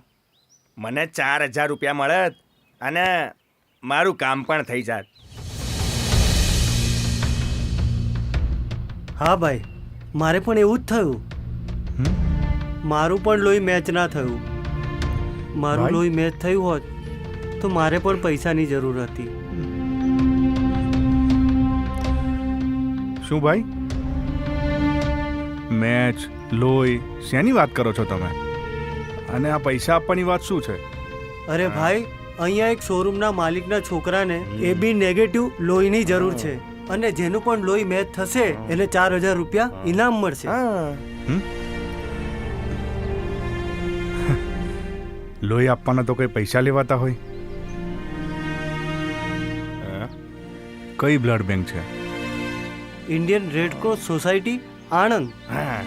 મને 4,000 રૂપિયા મળત અને મારું કામ પણ થઈ જાત. હા ભાઈ, મારે પણ એવું જ થયું. મારું પણ લોહી મેચ ના થયું. મારું લોહી મેચ થયું હોત તો મારે પણ પૈસાની જરૂર હતી. શું ભાઈ? મેચ, લોહી, શેની વાત કરો છો તમે? અને આ પૈસા આપવાની વાત શું છે? અરે ભાઈ, અહીંયા એક શોરૂમના માલિકના છોકરાને એ બી નેગેટિવ લોહીની જરૂર છે, અને જેનું પણ લોહી મેચ થશે એને 4,000 રૂપિયા ઇનામ મળશે. લોહી આપવાના તો કઈ પૈસા લેવાતા હોય? કઈ બ્લડ બેંક છે? Indian red cross society, Anand. હા.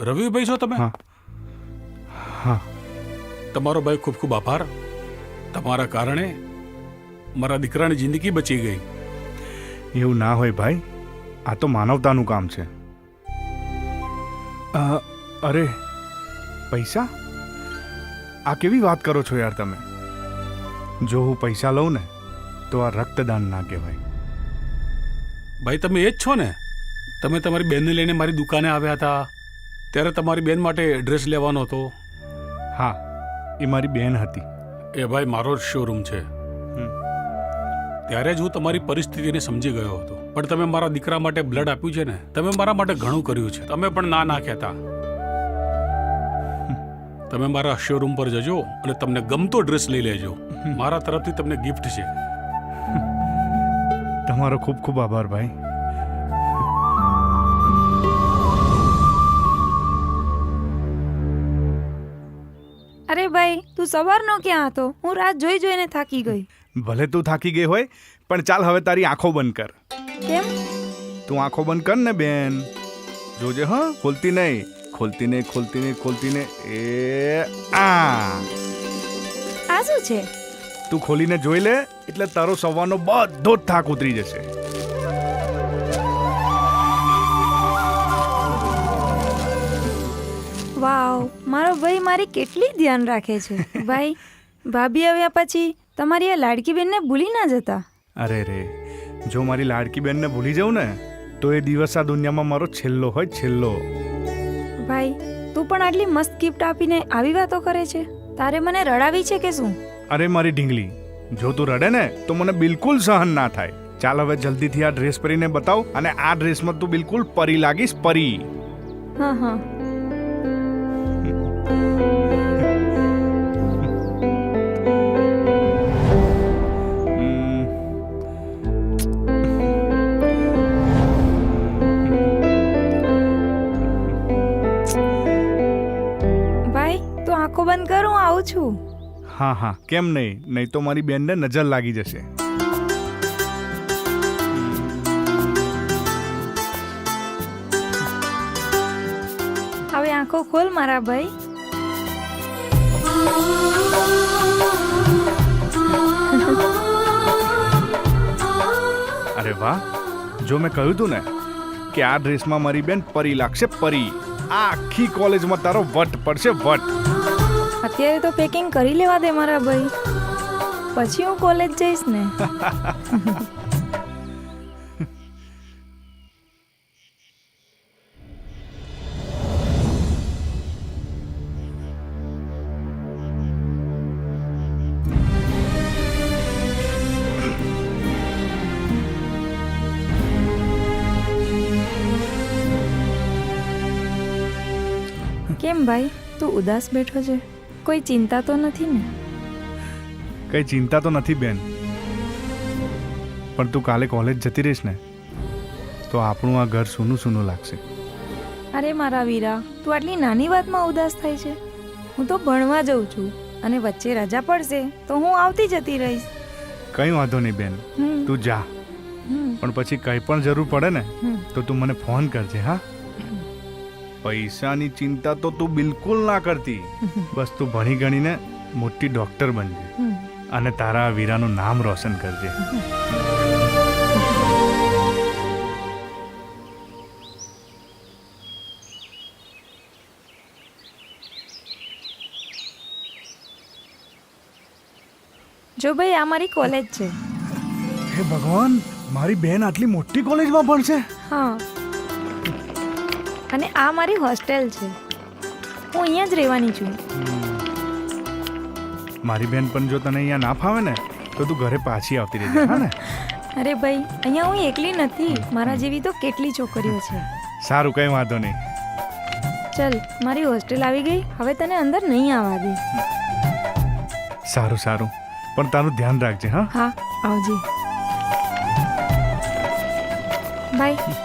રવિભાઈ છો તમે? હા હા તમારો ભાઈ ખૂબ ખૂબ આભાર. તમારા કારણે મારા દીકરાની જિંદગી બચી ગઈ. એવું ના હોય ભાઈ, આ તો માનવતાનું કામ છે. અરે પૈસા? આ કેવી વાત કરો છો યાર તમે? જો હું પૈસા લઉં ને તો આ રક્તદાન ના કહેવાય. ભાઈ તમે એ જ છો ને? તમે તમારી બેનને લઈને મારી દુકાને આવ્યા હતા ત્યારે તમારી બેન માટે ડ્રેસ લેવાનો હતો. હા, એ મારી બેન હતી. એ ભાઈ મારો જ શોરૂમ છે. ત્યારે જ હું તમારી પરિસ્થિતિને સમજી ગયો હતો. પણ તમે મારા દીકરા માટે બ્લડ આપ્યું છે ને, તમે મારા માટે ઘણું કર્યું છે. તમે પણ ના કહેતા. તમે મારા શોરૂમ પર જજો અને તમને ગમતો ડ્રેસ લઈ લેજો. મારા તરફથી તમને ગિફ્ટ છે. તમારો ખૂબ ખૂબ આભાર ભાઈ. અરે ભાઈ, તું સવારનો ક્યાં હતો? હું રાત જોઈ જોઈને થાકી ગઈ. ભલે તું થાકી ગઈ હોય, પણ ચાલ હવે તારી આંખો બંધ કર. કેમ? તું આંખો બંધ કર ને બેન. જોજે હા, ખોલતી નહીં. ખોલતી નહીં, ખોલતી નહીં, ખોલતી નહીં. એ આ શું છે? તું ખોલીને જોઈ લે એટલે તારો સવારનો બધો જ થાક ઉતરી જશે. વાવ, મારો ભાઈ મારી કેટલી ધ્યાન રાખે છે. ભાઈ, ભાભી આવ્યા પછી તમારી આ લાડકી બેનને ભૂલી ના જતા. અરે રે, જો મારી લાડકી બેનને ભૂલી જાઉં ને તો એ દિવસ આ દુનિયામાં મારો છેલ્લો હોય, છેલ્લો. ભાઈ, તું પણ આટલી મસ્ત ગિફ્ટ આપીને આવી વાતો કરે છે? તારે મને રડાવી છે કે શું? અરે મારી ઢીંગલી, જો તું રડે ને તો મને બિલકુલ સહન ના થાય. ચાલ હવે જલ્દીથી આ ડ્રેસ પહેરીને બતાવ, અને આ ડ્રેસમાં તું બિલકુલ પરી લાગીશ, પરી. હા હા. ભાઈ, તું આંખો બંધ કર, હું આવું છું. હા હા, કેમ નહીં? નહીં તો મારી બેનને નજર લાગી જશે. હવે આંખો ખોલ મારા ભાઈ. અરે વાહ, જો મેં કહ્યું તું ને કે આ ડ્રેસમાં મારી બેન પરી લાગશે, પરી. આ આખી કોલેજમાં તારો વટ પડશે, વટ. અત્યારે તો પેકિંગ કરી લેવા દે મારા ભાઈ, પછી હું કોલેજ જઈશ ને. કેમ ભાઈ, તું ઉદાસ બેઠો છે? કોઈ ચિંતા તો નથી ને? કઈ ચિંતા તો નથી બેન, પણ તું કાલે કોલેજ જતી રહીશ ને તો આપણું આ ઘર સૂનું સૂનું લાગશે. અરે મારા વીરા, તું આટલી નાની વાતમાં ઉદાસ થાય છે? હું તો ભણવા જઉં છું, અને વચ્ચે રજા પડશે તો હું આવતી જતી રહીશ. કઈ વાંધો નહીં બેન, તું જા. પણ પછી કઈ પણ જરૂર પડે ને તો તું મને ફોન કરજે. હા, પૈસાની ચિંતા તો તું બિલકુલ ના કરતી. બસ તું ભણી ગણીને મોટી ડોક્ટર બનજે અને તારા વીરાનું નામ રોશન કરજે. જો ભાઈ, આ મારી કોલેજ છે. હે ભગવાન, મારી બેન આટલી મોટી કોલેજમાં ભણશે? હા, અને આ મારી હોસ્ટેલ છે. હું અહીંયા જ રહેવાની છું. મારી બેન પણ જો તને અહીંયા ના ફાવે ને તો તું ઘરે પાછી આવતી રહેજે. હા ને? અરે ભાઈ, અહીંયા હું એકલી નથી, મારા જેવી તો કેટલી છોકરીઓ છે. સારું, કઈ વાંધો નહીં. ચલ, મારી હોસ્ટેલ આવી ગઈ, હવે તને અંદર નહીં આવવા દે. સારું સારું, પણ તારું ધ્યાન રાખજે. હા હા, આવજે. બાય.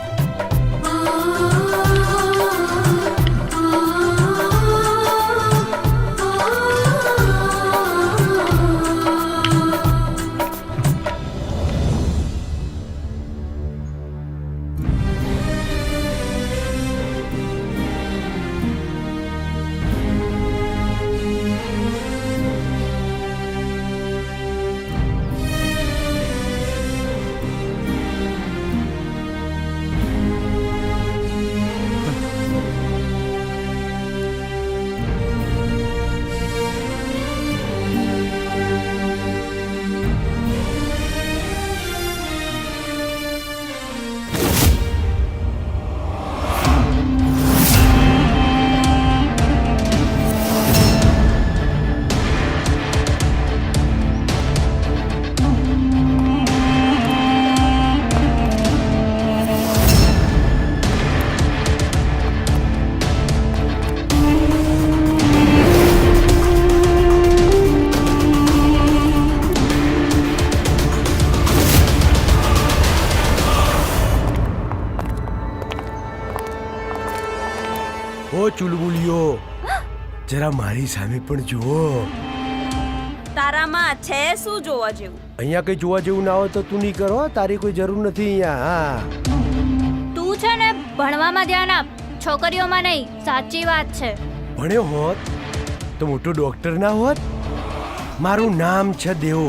ચુલબુલિયો, જરા મારી સામે પણ જુઓ. તારામાં છે શું જોવા જેવું? અહીંયા કઈ જોવા જેવું ના હોય તો તું નહીં કરો, તારી કોઈ જરૂર નથી અહીંયા. હા, તું છે ને ભણવામાં ધ્યાન આપ, છોકરીઓમાં નહીં. સાચી વાત છે. ભણ્યો હોત તો મોટો ડોક્ટર ના હોત. મારું નામ છે દેવો,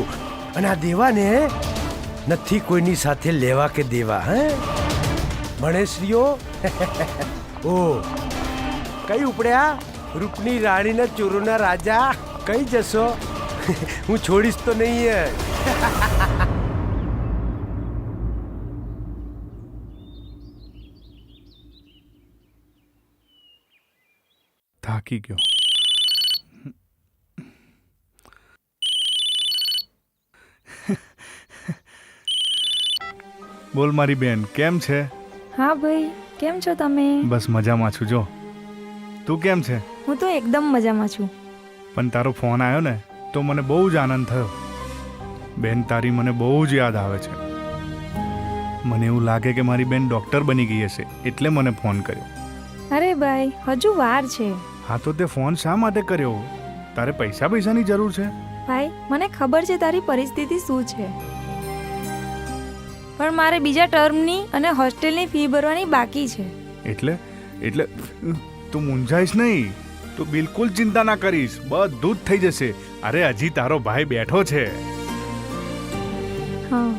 અને આ દેવાને નથી કોઈની સાથે લેવા કે દેવા. હે ભણેશ્રીઓ, ઓ કઈ ઉપડ્યા? રૂપની રાણીના ચોરોના રાજા કઈ જશો? હું છોડીશ તો નહીં. થાકી ગયો. બોલ મારી બેન, કેમ છે? હા ભાઈ, કેમ છો તમે? બસ મજામાં છું. જો તું કેમ છે? હું તો એકદમ મજામાં છું. પણ તારો ફોન આવ્યો ને તો મને બહુ જ આનંદ થયો. બેન, તારી મને બહુ જ યાદ આવે છે. મને એવું લાગે કે મારી બેન ડૉક્ટર બની ગઈ હશે, એટલે મને ફોન કર્યો. અરે ભાઈ, હજુ વાર છે. હા, તો તે ફોન શા માટે કર્યો? તારે પૈસાની જરૂર છે? ભાઈ, મને ખબર છે તારી પરિસ્થિતિ શું છે, પણ મારે બીજા ટર્મની અને હોસ્ટેલની ફી ભરવાની બાકી છે. એટલે તું મૂંઝાઈશ નહીં. તું બિલકુલ ચિંતા ના કરીશ, બધું જ થઈ જશે. અરે હજી તારો ભાઈ બેઠો છે. હા,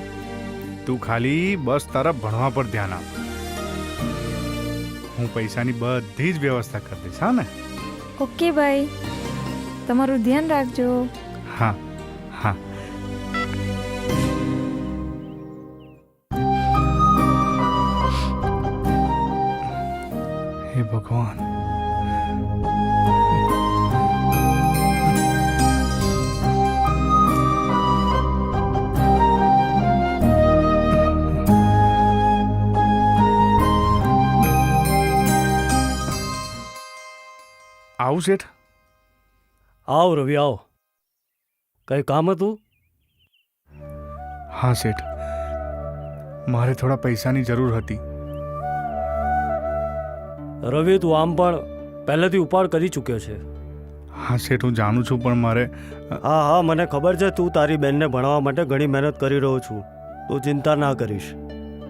તું ખાલી બસ તારા ભણવા પર ધ્યાન આપ. હું પૈસાની બધી જ વ્યવસ્થા કરી દઈશ. હા ને? ઓકે ભાઈ, તમારું ધ્યાન રાખજો. હા હા. હે ભગવાન, આવું શેઠ? આવ રવિ, આવ. કઈ કામ હતું? હા શેઠ, મારે થોડા પૈસાની જરૂર હતી. રવિ, તું આમ પણ પહેલેથી ઉપાડ કરી ચૂક્યો છે. હા શેઠ, હું જાણું છું, પણ મારે હા હા, મને ખબર છે તું તારી બેનને ભણાવવા માટે ઘણી મહેનત કરી રહ્યો છું. તું ચિંતા ના કરીશ.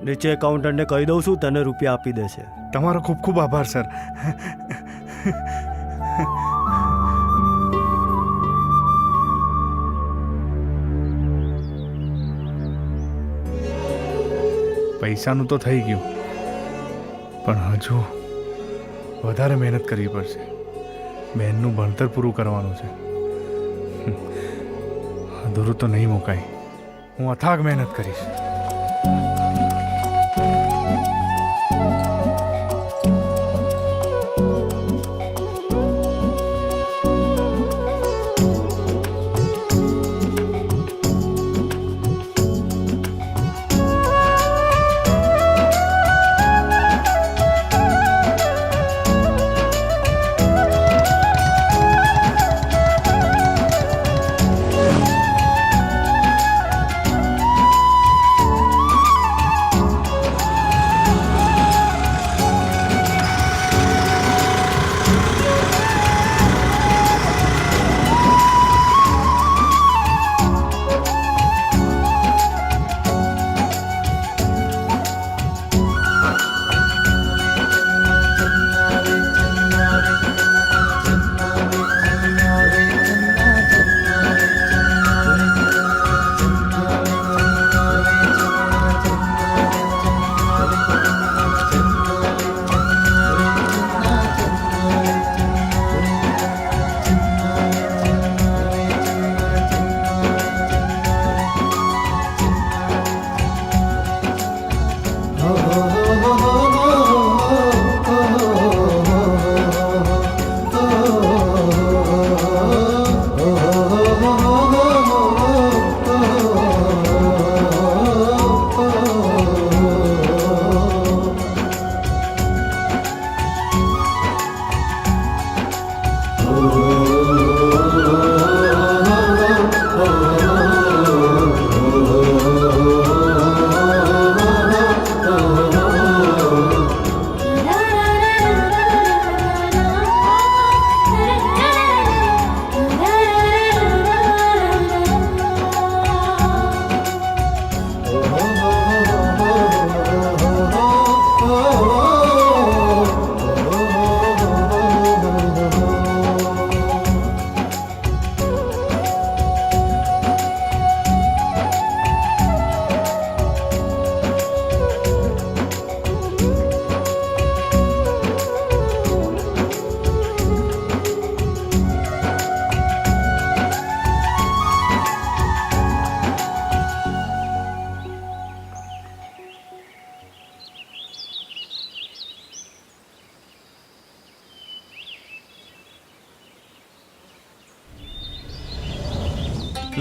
નીચે એકાઉન્ટન્ટને કહી દઉં છું, તને રૂપિયા આપી દેશે. તમારો ખૂબ ખૂબ આભાર સર. પૈસાનું તો થઈ ગયું, પણ હજુ વધારે મહેનત કરવી પડશે. બહેનનું ભણતર પૂરું કરવાનું છે. અધૂરું તો નહીં મુકાય. હું અથાગ મહેનત કરીશ.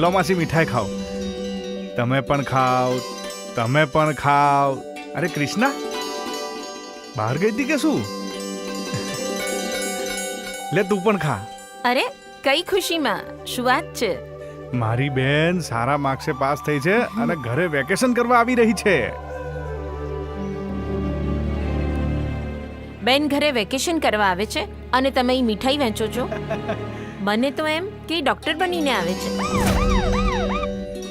લો માસી મીઠાઈ ખાઓ. તમે પણ ખાઓ, તમે પણ ખાઓ. અરે કૃષ્ણા બહાર ગઈ હતી કે શું? લે તું પણ ખા. અરે કઈ ખુશીમાં શું વાત છે? મારી બેન સારા માર્ક્સે પાસ થઈ છે અને ઘરે વેકેશન કરવા આવી રહી છે. બેન ઘરે વેકેશન કરવા આવે છે અને તમે અહીં મીઠાઈ વેચો છો? મને તો એમ કે ડોક્ટર બનીને આવે છે.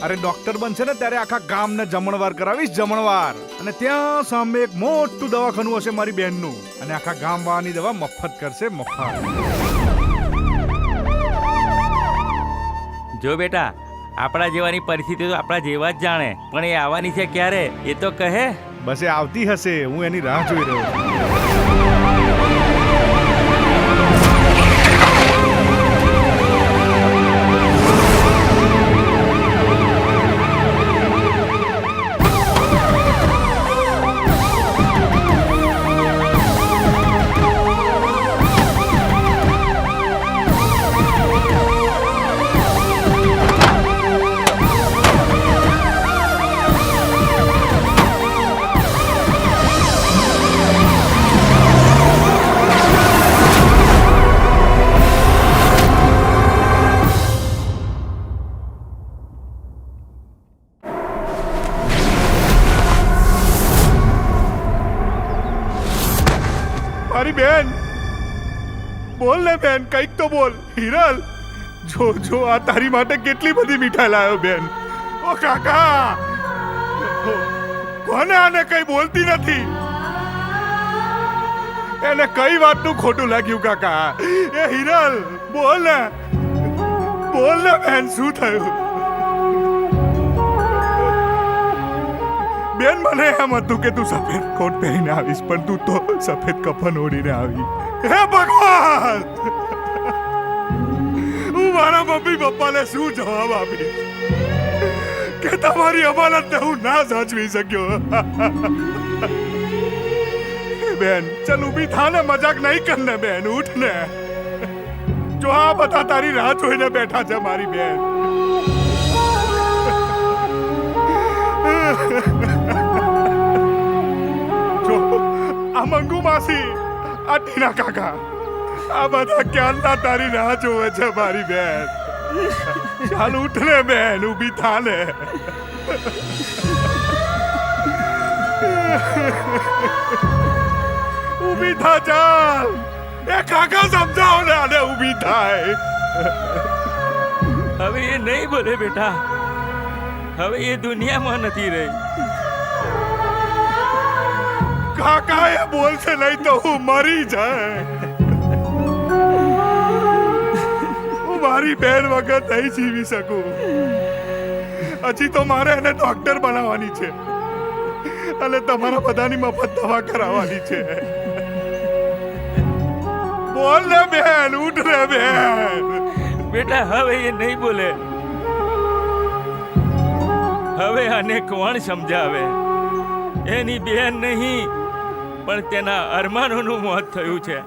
અરે ડોક્ટર બનશે ને ત્યારે આખા ગામને જમણવાર કરાવીશ, જમણવાર. અને ત્યાં સામે એક મોટું દવાખાનું હશે મારી બેનનું અને આખા ગામવાળાની દવા મફત કરશે, મફત. જો બેટા, આપણા જેવાની પરિસ્થિતિ તો આપણા જેવા જ જાણે, પણ એ આવવાની છે ક્યારે એ તો કહે. બસ એ આવતી હશે, હું એની રાહ જોઈ રહ્યો છું. મારી બેન, બોલ ને બેન, કંઈક તો બોલ. હિરલ, જો જો આ તારી માટે કેટલી બધી મીઠાઈ લાવ્યો બેન. ઓ કાકા, કોને આને કઈ બોલતી નથી? એને કઈ વાતનું ખોટું લાગ્યું કાકા? એ હિરલ, બોલ ને, બોલ ને બેન, શું થયું? બેન મને એમ હતું કે તું સફેદ કોટ પહેરીને આવીશ, પણ તું તો સફેદ કફન ઓઢીને આવી. હે ભગવાન, હું મારા મમ્મી પપ્પાને શું જવાબ આપીશ કે તમારી અમાનતને હું ના સાચવી શક્યો? બેન ચલ ઊભી થા ને, મજાક નહીં કર ને બેન, ઉઠ ને. જો આ બધા તારી રાહ જોઈને બેઠા છે મારી બેન. જો આ મંગુ માસી, આ ટીના કાકા, આ બધા ક્યારના તારી રાહ જોવે છે મારી બેન. ચાલ ઉઠ ને બેન, ઊભી થા ને. ઊભી થા, ચાલ. એ કાકા સમજાવો ને આને, ઊભી થાય. હવે એ નહીં બોલે બેટા, હવે એ દુનિયામાં નથી રહી. કાકા એ બોલશે નહીં તો હું મરી જાય. હું મારી બેન વગર નહીં જીવી શકું. હજી તો મારે એને ડોક્ટર બનાવવાની છે અને તમારા બધાની મફત દવા કરાવવાની છે. બોલ ને બેન, ઉઠ ને બેન. બેટા હવે એ નહીં બોલે. હવે આને કોણ સમજાવે? એની બેન નહીં પણ તેના અરમાનોનું મોત થયું છે.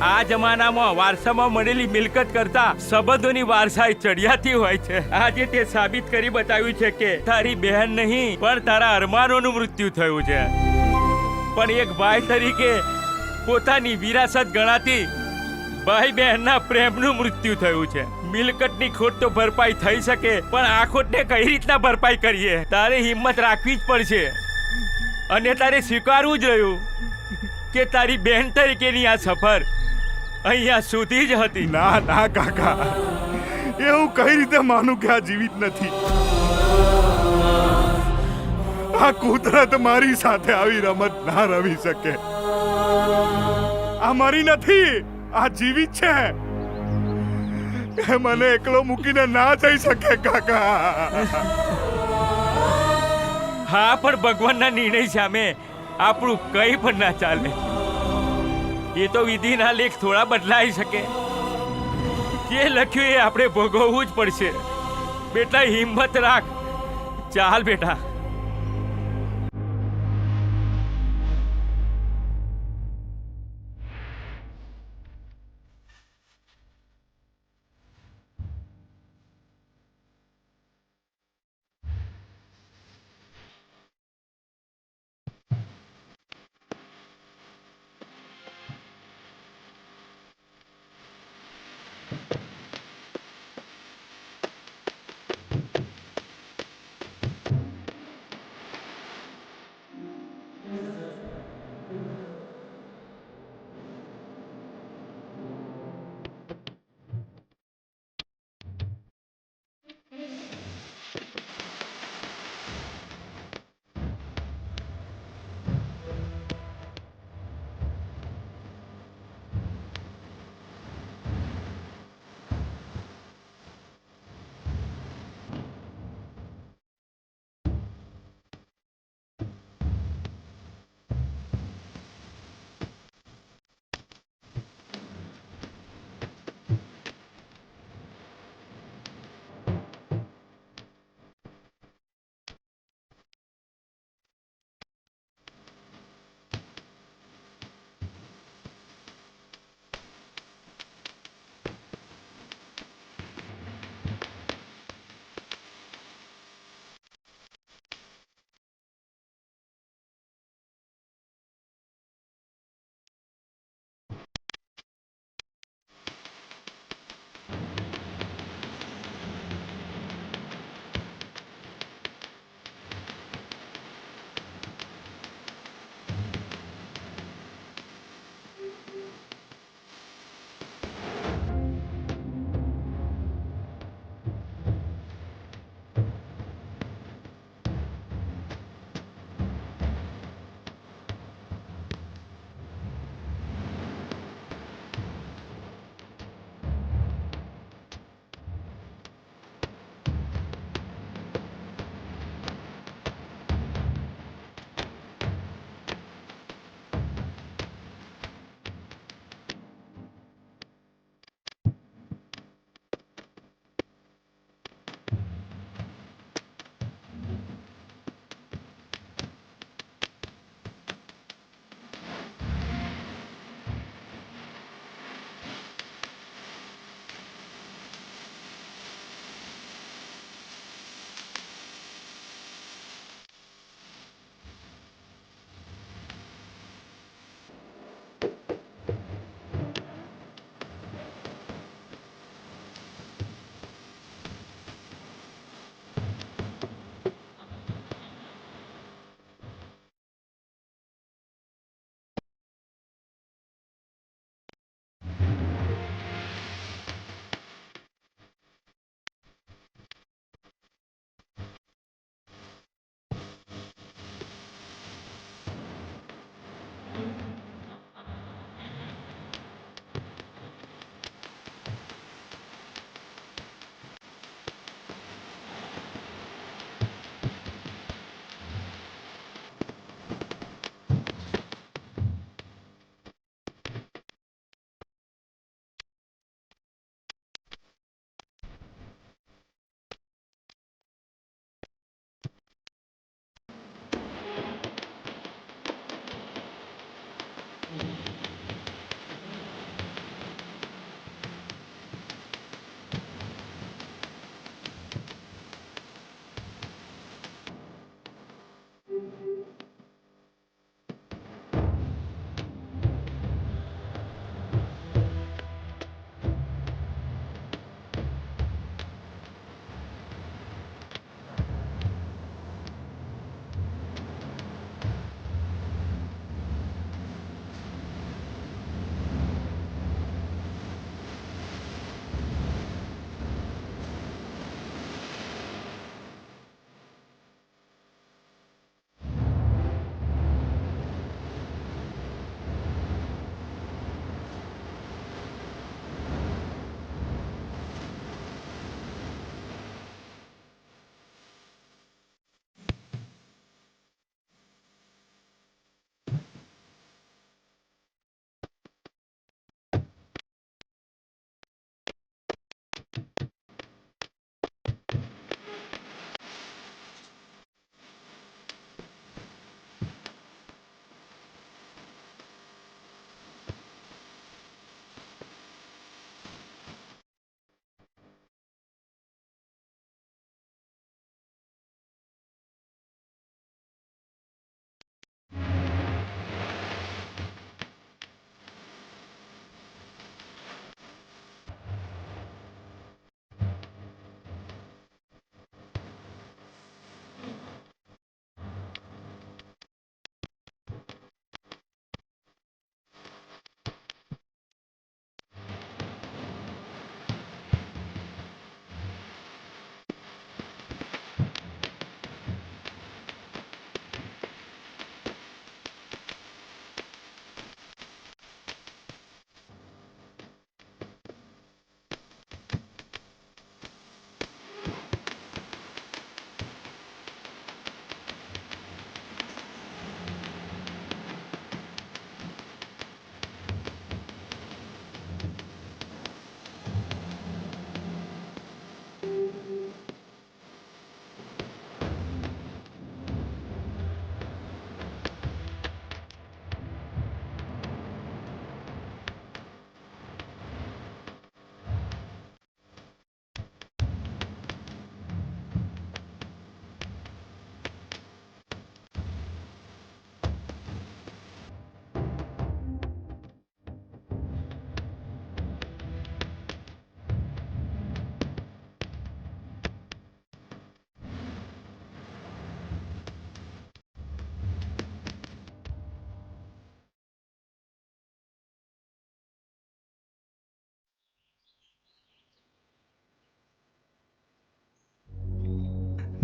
આ જમાનામાં વારસામાં મળેલી મિલકત કરતા સંબંધોની વારસાઈ ચડિયાતી હોય છે. આજે તે સાબિત કરી બતાવ્યું છે કે તારી બહેન નહીં પણ તારા અરમાનોનું મૃત્યુ થયું છે. પણ એક ભાઈ તરીકે પોતાની વિરાસત ગણાતી ભાઈ બહેનના પ્રેમનું મૃત્યુ થયું છે. મિલકતની ખોટ તો ભરપાઈ થઈ શકે, પણ આ ખોટને કઈ રીતના ભરપાઈ કરીએ? તારે હિંમત રાખવી જ પડશે અને તારે સ્વીકારવું જ રહ્યું કે તારી બહેન તરીકેની આ સફર અહીંયા સુધી જ હતી. ના ના કાકા, એવું કઈ રીતે માનું કે આ જીવિત નથી? આ કુદરત મારી સાથે આવી રમત ના રમી શકે. આ મરી નથી, આ જીવિત છે. એ મને એકલો મૂકીને ના જઈ શકે કાકા. હા, પણ ભગવાનના નિર્ણય સામે આપણું કંઈ પણ ના ચાલે. એ તો વિધિના લેખ થોડા બદલાઈ શકે. જે લખ્યું એ આપણે ભોગવવું જ પડશે. બેટા હિંમત રાખ, ચાલ બેટા.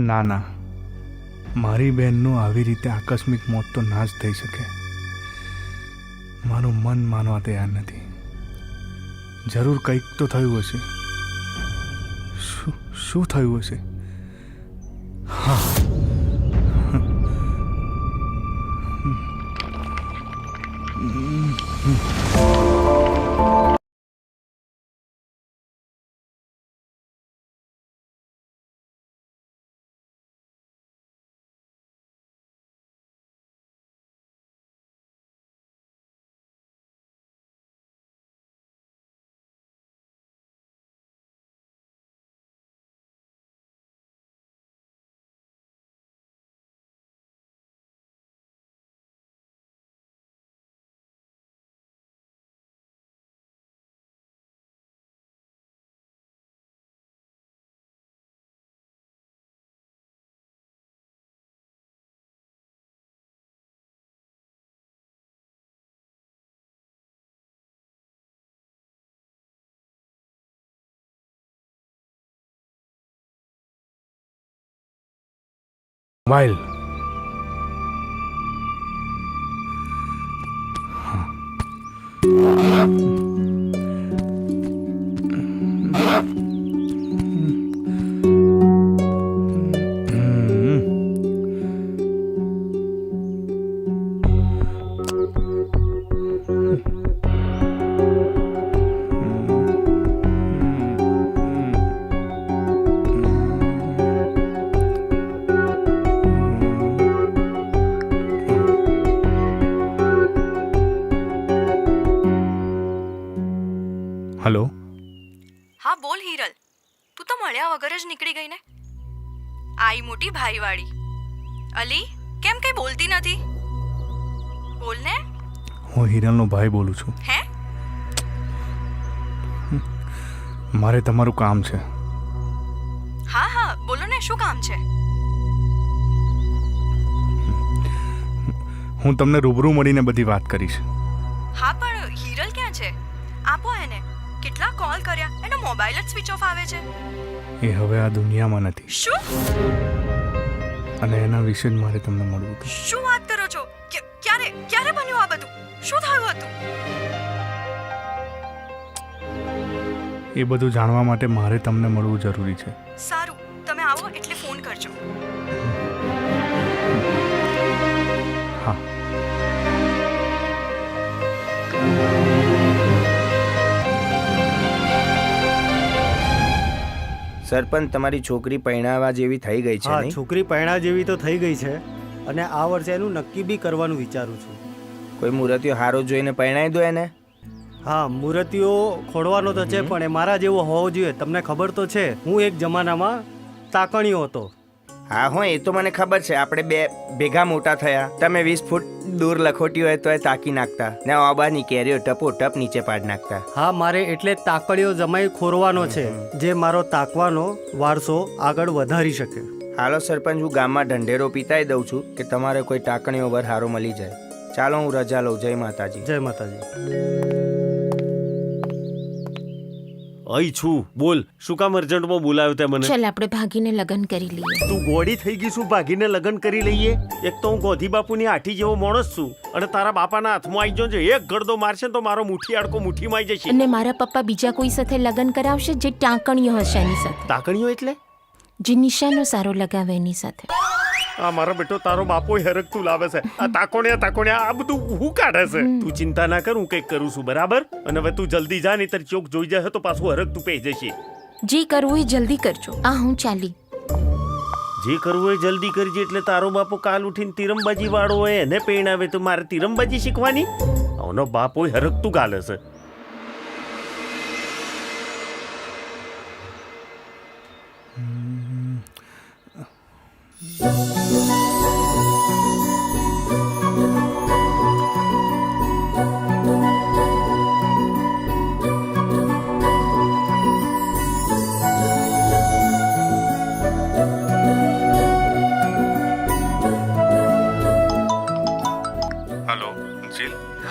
ના ના, મારી બહેનનું આવી રીતે આકસ્મિક મોત તો ના જ થઈ શકે. મારું મન માનવા તૈયાર નથી. જરૂર કંઈક તો થયું હશે. શું થયું હશે? હા, મોબાઈલ. હલો. હા બોલ હિરલ, તું તો મળ્યા વગર જ નીકળી ગઈ ને. આઈ મોટી ભાઈવાળી. અલી, કેમ કઈ બોલતી નથી? બોલ ને. હું હિરલનો ભાઈ બોલું છું. હે? મારે તમારું કામ છે. હા હા બોલો ને, શું કામ છે? હું તમને રૂબરૂ મળીને બધી વાત કરીશ. હા પણ હિરલ ક્યાં છે? આપો એને. કેટલા કોલ કર્યા, એનો મોબાઈલ જ સ્વિચ ઓફ આવે છે. એ હવે આ દુનિયામાં નથી. શું? અને એના વિશે જ મારે તમને મળવું હતું. શું વાત કરો છો? ક્યારે બન્યું આ બધું? શું થયું હતું? એ બધું જાણવા માટે મારે તમને મળવું જરૂરી છે. સારું, તમે આવો એટલે ફોન કરજો. હા. સરપંચ, તમારી છોકરી પરણાવા જેવી થઈ ગઈ છે હા, નહીં? છોકરી પરણા જેવી તો થઈ ગઈ છે અને આ વર્ષે એનું નક્કી બી કરવાનું વિચારું છું. કોઈ મુહૂર્તિયો હારો જોઈને પરણાઈ દો એને. હા, મૂર્તિઓ ખોડવાનો તો છે પણ એ મારા જેવો હોવો જોઈએ. તમને ખબર તો છે, હું એક જમાનામાં તાકણીયો હતો. હા હો, એ તો મને ખબર છે. આપણે બે ભેગા મોટા થયા. તમે 20 ફૂટ દૂર લખોટી હોય તો એ તાકી નાખતા ને આબાની કેરીઓ ટપો ટપ નીચે પાડી નાખતા. હા, મારે એટલે જ તાકડીઓ જમાઈ ખોરવાનો છે, જે મારો તાકવાનો વારસો આગળ વધારી શકે. હાલો સરપંચ, હું ગામમાં ઢંઢેરો પીતાઈ દઉં છું કે તમારે કોઈ ટાંકણીઓ વર હારો મળી જાય. ચાલો હું રજા લઉં. જય માતાજી. જય માતાજી. અહીં છું, બોલ. શું કામ અર્જન્ટમાં બોલાવ્યો તે મને? ચાલ આપણે ભાગીને લગ્ન કરી લઈએ. તું ગોળી થઈ ગઈ શું? ભાગીને લગ્ન કરી લઈએ? એક તો હું ગોધી બાપુની આઠી જેવો માણસ છું અને તારા બાપાના હાથમાં આવી જો એક ગરદો મારશે તો મારો મુઠ્ઠી આડકો મુઠ્ઠીમાં આવી જશે. અને મારા પપ્પા બીજા કોઈ સાથે લગ્ન કરાવશે જે ટાંકણીઓ હશે એની સાથે. તાકણીઓ એટલે? જે નિશાનો સારો લગાવે એની સાથે. આ મારો બેટો તારો બાપો હરકતું લાવે છે. આ તાકોણ્યા આ બધું હું કાઢે છે. તું ચિંતા ના કર, હું કંઈક કરું છું, બરાબર? અને હવે તું જલ્દી જા, નહીં તારી ચોક જોઈ જાય તો પાછું હરકતું પઈ જશે. જે કરવું એ જલ્દી કરજો. હું ચાલી. જે કરવું હોય જલ્દી કરજે. એટલે તારો બાપો કાલ ઉઠીને તીરંબાજી વાળો હોય, એને પહેણાવે તો મારે તીરંબાજી શીખવાની? આવનો બાપ હોય હરકતું ગાલે છે.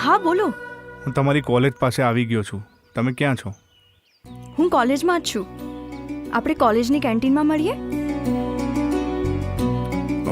હા બોલો. હું તમારી કોલેજ પાસે આવી ગયો છું. તમે ક્યાં છો? હું કોલેજમાં જ છું. આપણે કોલેજની કેન્ટીનમાં મળીએ.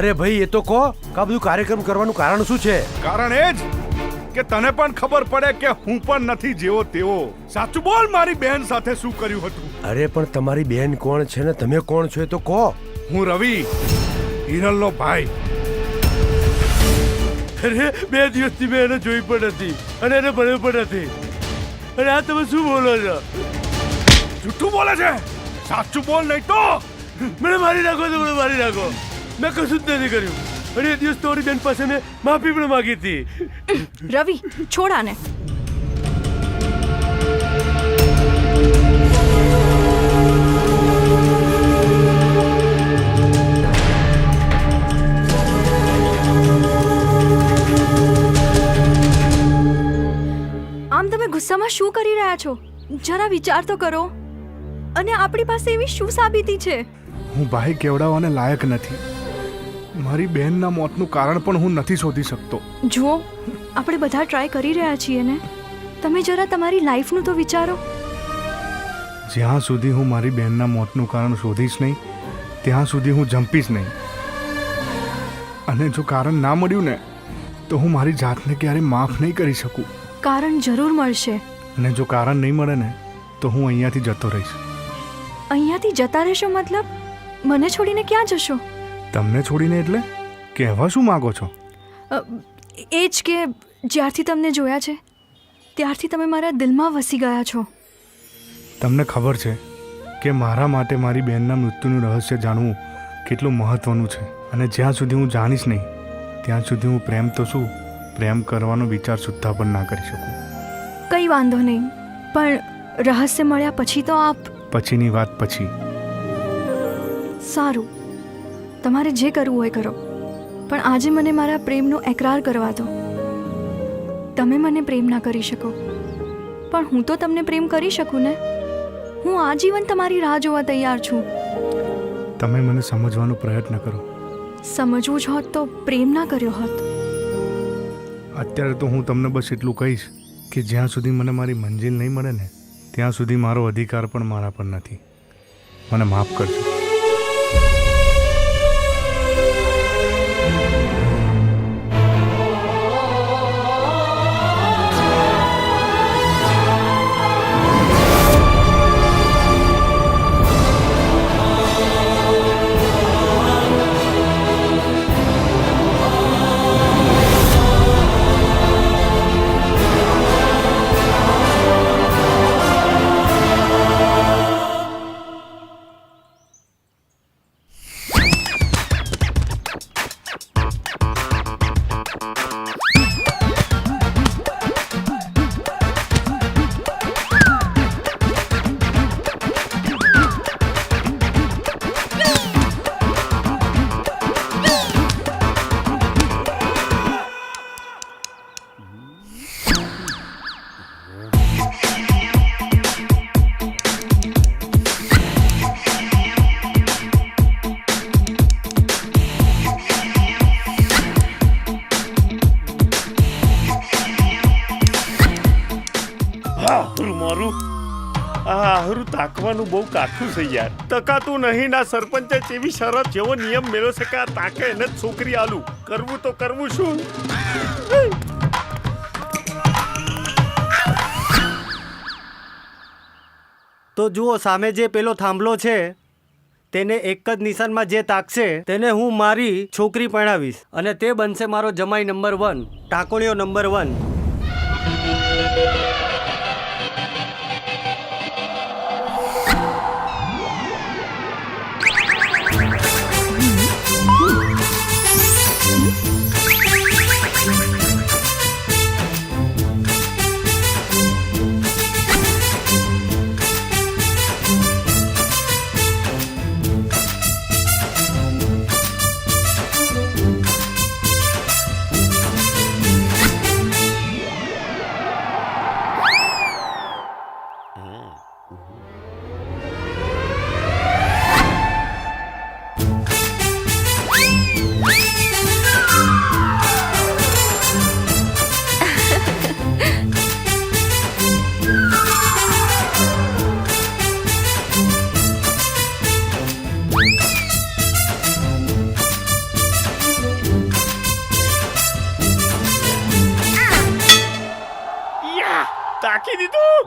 અરે ભાઈ એ તો કહો કા બધું કાર્યક્રમ કરવાનું કારણ શું છે? કારણ એ જ કે તને પણ ખબર પડે કે હું પણ નથી જેવો તેવો. સાચું બોલ, મારી બહેન સાથે શું કર્યું હતું? અરે પણ તમારી બેન કોણ છે ને તમે કોણ છો એ તો કહો. હું રવિ, હિરલનો ભાઈ. અરે 2 દિવસથી મેં એને જોઈ પણ નથી અને એને ભણ્યો પણ નથી. અને આ તમે શું બોલો છો? જૂઠું બોલે છે. સાચું બોલ નહીં તો મને મારી નાખો તો મને મારી નાખો. મેં કશું જ નથી કર્યું. અને એ દિવસ તમારી બેન પાસે મેં માફી પણ માંગી હતી. રવિ છોડ આને. આમ તમે ગુસ્સામાં શું કરી રહ્યા છો? જરા વિચાર તો કરો. અને આપણી પાસે એવી શું સાબિતી છે? હું ભાઈ કેવડાવવાને લાયક નથી. મારી બહેનના મોતનું કારણ પણ હું નથી શોધી શકતો. જુઓ, આપણે બધા ટ્રાય કરી રહ્યા છીએ ને. તમે જરા તમારી લાઈફનું તો વિચારો. જ્યાં સુધી હું મારી બહેનના મોતનું કારણ શોધીશ નહીં ત્યાં સુધી હું જંપીશ નહીં. અને જો કારણ ના મળ્યું ને તો હું મારી જાતને ક્યારેય માફ નહીં કરી શકું. કારણ જરૂર મળશે. અને જો કારણ નહીં મળે ને તો હું અહીંયાથી જતો રહીશ. અહીંયાથી જતા રહેશો મતલબ? મને છોડીને ક્યાં જશો? તમને છોડીને એટલે કહેવા શું માંગો છો? એ જ કે જ્યારથી તમને જોયા છે ત્યારથી તમે મારા દિલમાં વસી ગયા છો. તમને ખબર છે કે મારા માટે મારી બહેનના મૃત્યુનું રહસ્ય જાણવું કેટલું મહત્વનું છે. અને જ્યાં સુધી હું જાણીશ નહીં ત્યાં સુધી હું પ્રેમ તો શું, પ્રેમ કરવાનો વિચાર સુદ્ધા પણ ના કરી શકું. કંઈ વાંધો નહીં, પણ રહસ્ય મળ્યા પછી તો આપ. પછીની વાત પછી. સારું, તમારે જે કરવું હોય કરો, પણ આજે મને મારા પ્રેમનો એકરાર કરવા દો. તમે મને પ્રેમ ના કરી શકો, પણ હું તો તમને પ્રેમ કરી શકું ને. હું આજીવન તમારી રાહ જોવા તૈયાર છું. તમે મને સમજવાનો પ્રયત્ન કરો. સમજવું જ હોત તો પ્રેમ ના કર્યો હોત. અત્યારે તો હું તમને બસ એટલું કહીશ કે જ્યાં સુધી મને મારી મંજિલ નહીં મળે ને ત્યાં સુધી મારો અધિકાર પણ મારા પર નથી. મને માફ કરજો. હારું તાકવાનું બહુ કાઠું છે યાર. તકાતું નહીં ના સરપંચે જેવી શરત જેવો નિયમ મેળ્યો છે કે આ તાકે એને જ છોકરી આલું. કરવું તો કરવું શું? તો જુઓ, સામે જે પેલો થાંભલો છે તેને એક જ નિશાનમાં જે તાકશે તેને હું મારી છોકરી પરણાવીશ અને તે બનશે મારો જમાઈ નંબર 1, ટાંકોણીઓ નંબર 1.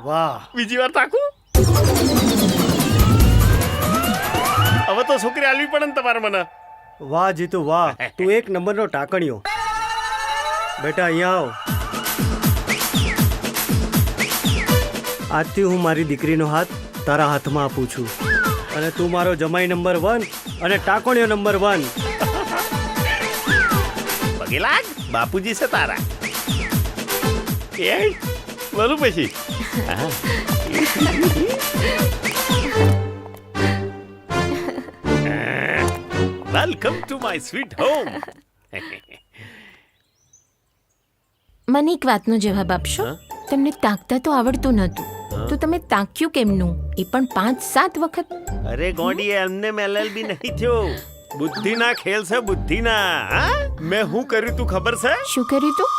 વાહ બીજી વાર તાકું હવે તો છોકરી આલવી પડે ને તમારે મને વાહ જીતુ વાહ તું એક નંબરનો ટાંકણિયો બેટા અહીંયા આવ આજથી હું મારી દીકરીનો હાથ તારા હાથમાં આપું છું અને તું મારો જમાઈ નંબર 1 અને ટાંકણિયો નંબર 1 પગે લાગ બાપુજી છે તારા એ બોલું પછી welcome to my sweet home મને એક વાતનો જવાબ આપશો તમને તાકતા તો આવડતું નહોતું તો તમે તાક્યું કેમનું એ પણ 5-7 વખત અરે ગોડી એમને LLB નહીં થયો બુદ્ધિના ખેલ છે બુદ્ધિના હા મેં શું કર્યું તું ખબર છે શું કર્યું તું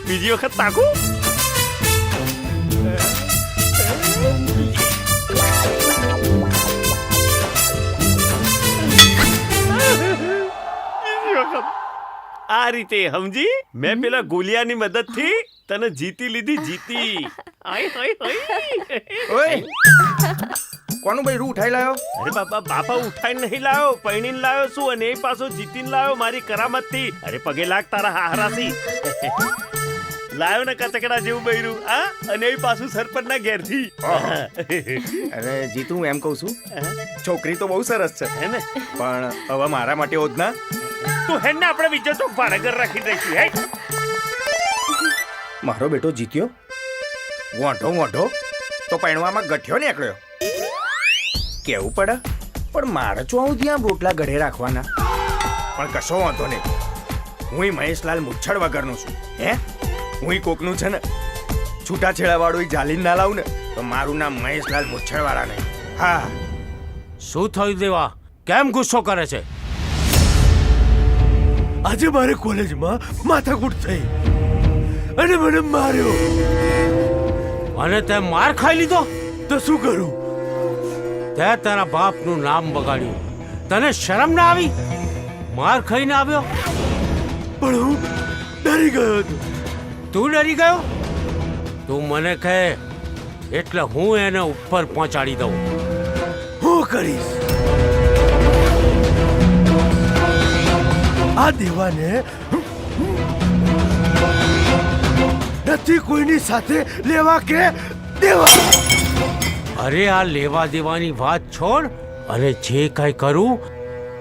બીજી વખત તાકું આ રીતે સમજી મેં પેલા ગોલિયાની મદદથી તને જીતી લીધી જીતી આય હાય હાય ઓય કોનું ભાઈ રૂ ઉઠાઈ લાયો અરે બાપા ઉઠાઈને નહીં લાયો પૈણીને લાયો શું અને એ પાછો જીતીને લાયો મારી કરામતથી અરે પગે લાગ તારા હાહરાથી લાયો ને કચકડા જેવું બૈરું આ અને એ પાછું સરપંચના ઘેરથી અરે જીતુ હું એમ કહું છું છોકરી તો બહુ સરસ છે હે ને પણ હવે મારા માટે ઓદના તું હેને આપણે બીજો ચોક ભાડે ઘર રાખી દઈશું હે મારો બેટો જીત્યો વાંઢો તો પૈણવામાં ગઠ્યો નીકળ્યો કેવું પડે પણ મારે જો આવું ત્યાં રોટલા ગઢે રાખવાના પણ કશો વાંધો નહીં હું મહેશલાલ મુચ્છડ વગરનો છું હે હું કોકનું છે ને છૂટાછેડાવાળું જાલીને ના લાવું ને તો મારું નામ મહેશલાલ મુચ્છડવાળા નહીં હા શું થયું દેવા કેમ ગુસ્સો કરે છે આજે મારે કોલેજમાં માથાકૂટ થઈ અને મને માર્યો અને તે માર ખાઈ લીધો તો શું કરું તે તારા બાપનું નામ બગાડ્યું તને શરમ ના આવી માર ખાઈને આવ્યો પણ હું ડરી ગયો હતો તું ડરી ગયો તું મને કહે એટલે હું એને ઉપર પહોંચાડી દઉં હું કરીશ આ દેવાને નથી કોઈની સાથે લેવા કે દેવા અરે આ લેવા દેવાની વાત છોડ અને જે કઈ કરું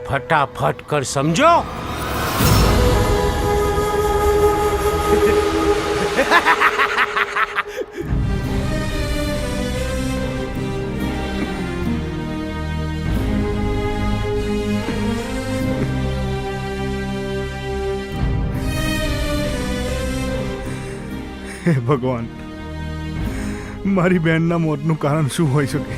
ફટાફટ કર સમજો હે ભગવાન મારી બહેનના મોતનું કારણ શું હોઈ શકે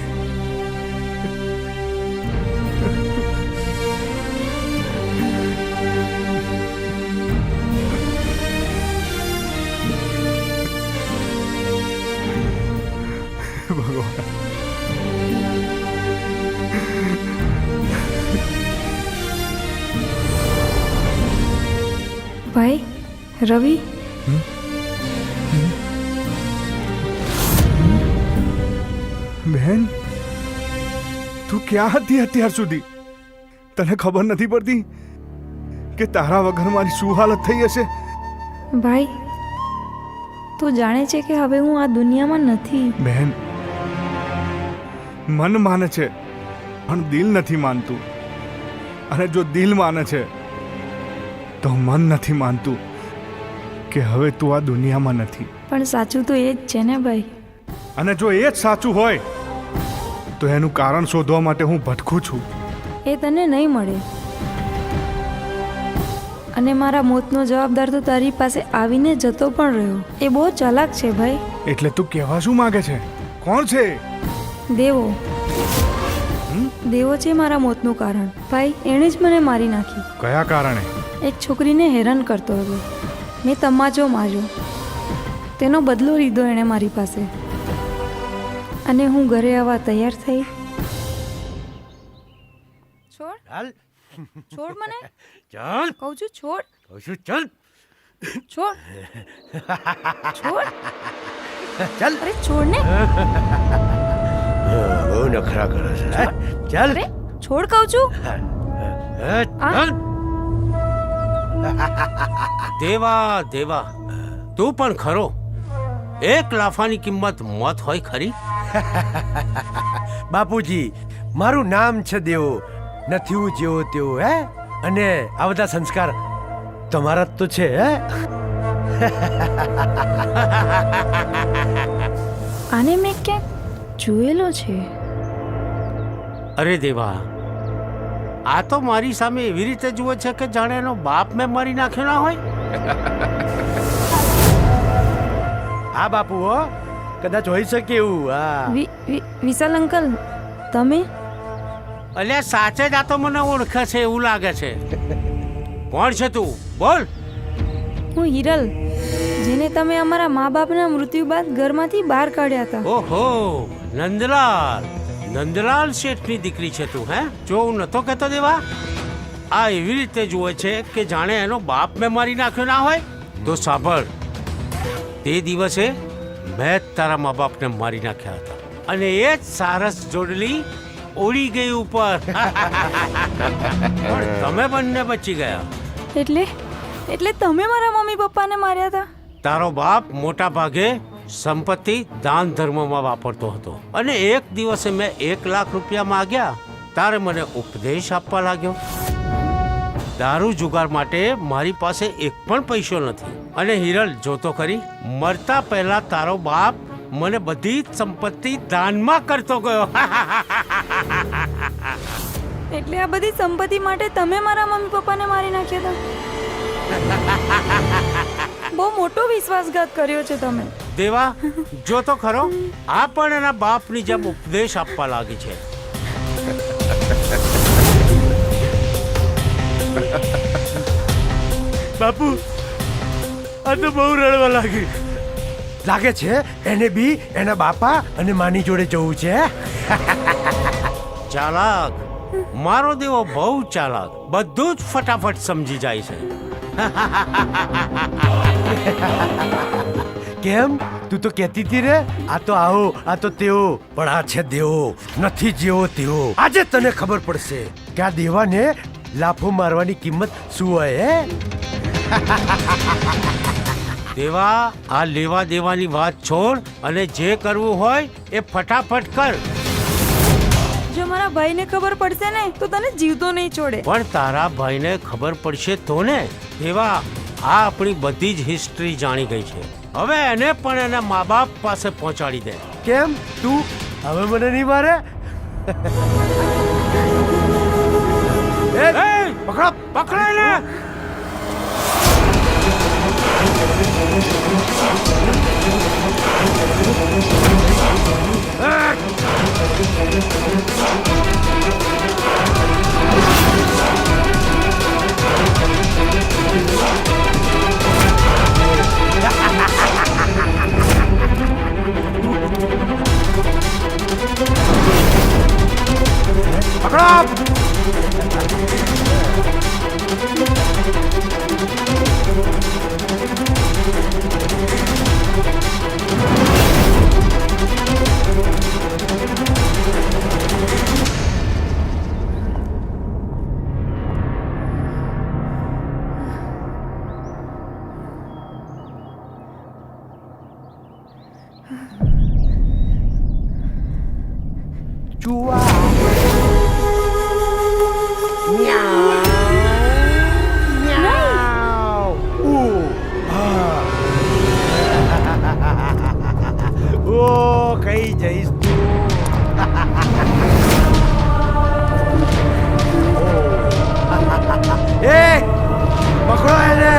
ભગવાન ભાઈ રવિ બહેન તું ક્યાં હતી અત્યાર સુધી તને ખબર નથી પડતી કે તારા વગર મારી શું હાલત થઈ હશે ભાઈ તું જાણે છે કે હવે હું આ દુનિયામાં નથી બહેન મન માને છે પણ દિલ નથી માનતું અને જો દિલ માને છે તો મન નથી માનતું કે હવે તું આ દુનિયામાં નથી પણ સાચું તો એ જ છે ને ભાઈ અને જો એ જ સાચું હોય તો એનું કારણ શોધવા માટે હું ભટકું છું એ તને નહીં મળે અને મારા મોતનો જવાબદાર તો તારી પાસે આવીને જતો પણ રહ્યો એ બહુ ચાલાક છે ભાઈ એટલે તું કહેવા શું માંગે છે કોણ છે દેવો દેવો છે મારા મોતનું કારણ ભાઈ એણે જ મને મારી નાખી કયા કારણે એક છોકરીને હેરાન કરતો હતો મેં તમાચો માર્યો તેનો બદલો લીધો એણે મારી પાસે, અને હું ઘરે આવવા તૈયાર થઈ. છોડ ચાલ છોડ મને, ચાલ કહું છું છોડ, કહું છું ચાલ છોડ છોડ, ચાલ. અરે છોડ ને, બહુ નખરા કરે છે હે? ચાલ અરે છોડ કહું છું. ચાલ. દેવા દેવા તું પણ ખરો, એક લાફાની કિંમત મોત હોય ખરી. બાપુજી, મારું નામ છે દેવો, નથી હું જેવો તેવો હે, અને આ બધા સંસ્કાર તમારા જ તો છે હે. આને મેં ક્યાંક જોયેલો છે. અરે દેવા, આ તો મારી સામે એવી રીતે જુએ છે કે જાણે એનો બાપ મેં મારી નાખ્યો ના હોય. હા બાપુ, હો કદાચ હોઈ શકે એવું. હા વિશાલ અંકલ, તમે? અલ્યા સાચે જ આ તો મને ઓળખે છે એવું લાગે છે. કોણ છે તું? બોલ. હું હિરલ, જેને તમે અમારા મા બાપના મૃત્યુ બાદ ઘરમાંથી બહાર કાઢ્યા હતા. ઓહો, નંદલાલ. નંદલાલ શેઠની દીકરી છે તું, હે? જો હું નતો કહેતો દેવા, આ એવી રીતે જુએ છે કે જાણે એનો બાપ મેં મારી નાખ્યો ના હોય. તો સાંભળ, તે દિવસે મેં જ તારા મા બાપને મારી નાખ્યા હતા, અને એ જ સારસ જોડલી ઉડી ગઈ ઉપર. પણ તમે બંને બચી ગયા. એટલે તમે મારા મમ્મી પપ્પાને માર્યા હતા? તારો બાપ મોટા ભાગે સંપત્તિ દાન ધર્મમાં વાપરતો હતો, અને એક દિવસે મેં 1 લાખ રૂપિયા માંગ્યા, તારે મને ઉપદેશ આપવા લાગ્યો. દારૂ જુગાર માટે મારી પાસે એક પણ પૈસો નથી. અને હિરલ, જોતો ખરી, મરતા પહેલા તારો બાપ મને બધી જ સંપત્તિ દાનમાં કરતો ગયો. એટલે આ બધી સંપત્તિ માટે તમે મારા મમ્મી પપ્પાને મારી નાખ્યા હતા? બહુ મોટો વિશ્વાસઘાત કર્યો છે તમે. દેવા, જોતો ખરો, આ પણ એના બાપની જેમ ઉપદેશ આપવા લાગી છે. બાપુ, આ તો બહુ રડવા લાગે છે. એને બી એના બાપા અને માની જોડે જવું છે. ચાલાક, મારો દેવો બહુ ચાલાક, બધું જ ફટાફટ સમજી જાય છે. કેમ, તું તો કહેતી હતી રે, આ તો આવો, આ તો તેવો, પણ આ છે દેવો, નથી જેવો તેવો. આજે તને ખબર પડશે કે આ દેવાને લાફો મારવાની કિંમત શું હોય. હે દેવા, આ લેવા દેવાની વાત છોડ, અને જે કરવું હોય એ ફટાફટ કર. જો મારા ભાઈને ખબર પડશે ને તો તને જીવતો નહીં છોડે. પણ તારા ભાઈને ખબર પડશે તો ને. દેવા, આ આપણી બધી જ હિસ્ટ્રી જાણી ગઈ છે. હવે એને પણ એના મા બાપ પાસે પહોંચાડી દે. કેમ, તું હવે મને નહીં મારે? પકડો, પકડો એને. કઈ જઈશ તું? એ પકડો એને.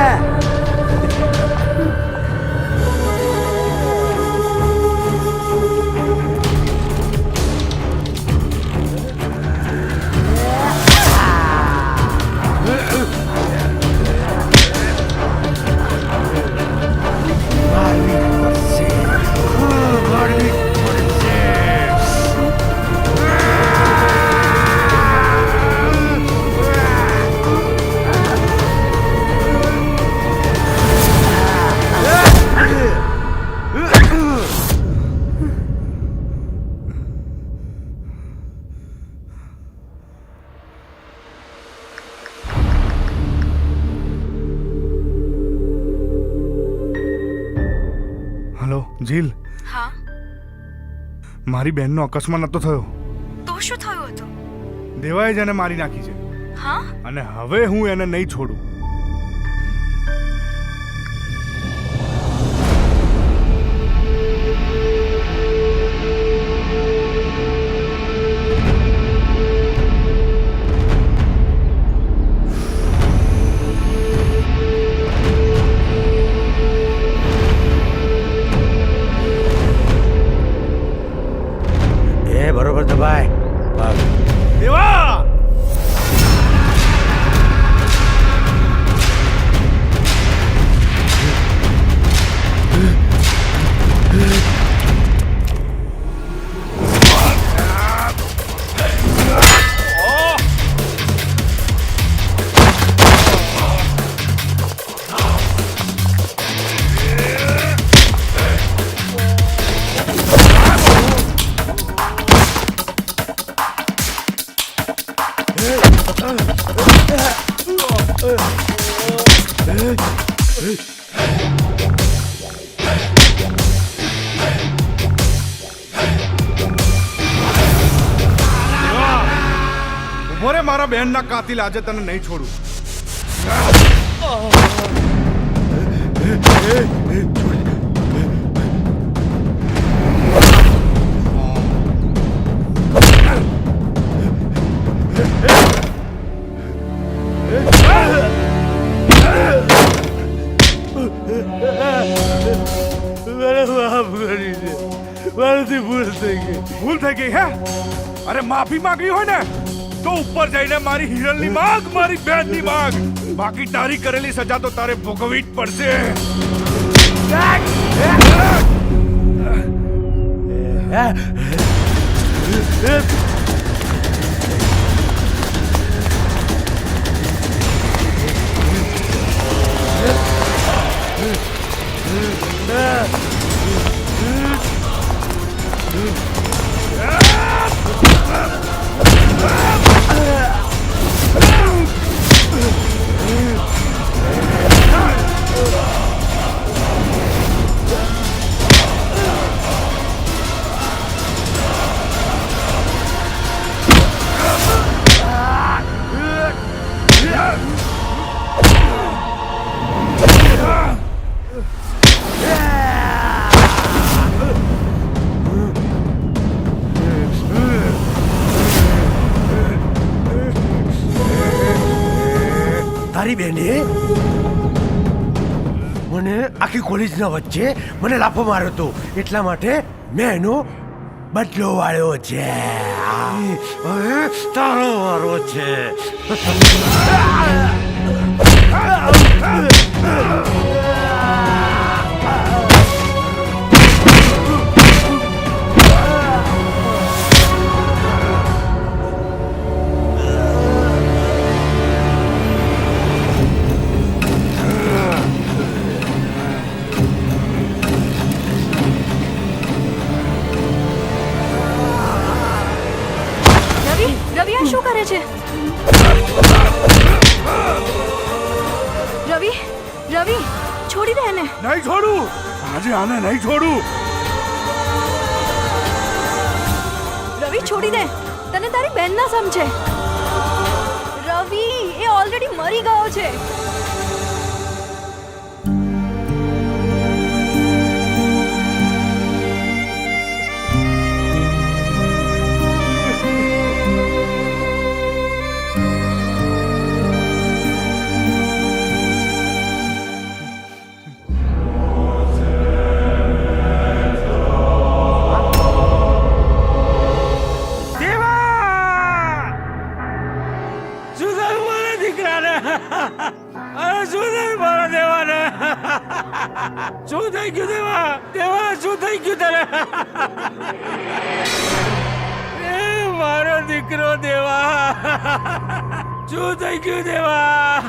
મારવી પડશે. મારી બહેનનો અકસ્માત નતો થયો. તો શું થયું હતું? દેવાએ જ એને મારી નાખી છે હા? અને હવે હું એને નહીં છોડું. બરોબર દબાય. દેવા! ઉભો રે, મારા બહેનના કાતિલ, આજે તને નહીં છોડું. ભૂલ થઈ ગઈ હે? અરે માફી માંગી હોય ને તો ઉપર જઈને મારી હિરલની માંગ, મારી બહેનની માંગ. બાકી તારી કરેલી સજા તો તારે ભોગવવી જ પડશે. તારી બેને મને આખી કોલેજના વચ્ચે મને લાફો માર્યો હતો, એટલા માટે મેં એનો બદલો વાળ્યો છે. હવે તારો વારો છે. રવિ આ શું કરે છે? રવિ, રવિ છોડી દે એને. નહીં છોડું, આજે આને નહીં છોડું. રવિ છોડી દે, તને તારી બેન ના સમજે. રવિ એ ઓલરેડી મરી ગયો છે. શું થઈ ગયું દેવા? દેવા શું થઈ ગયું તને? એ મારો દીકરો દેવા, શું થઈ ગયું દેવા?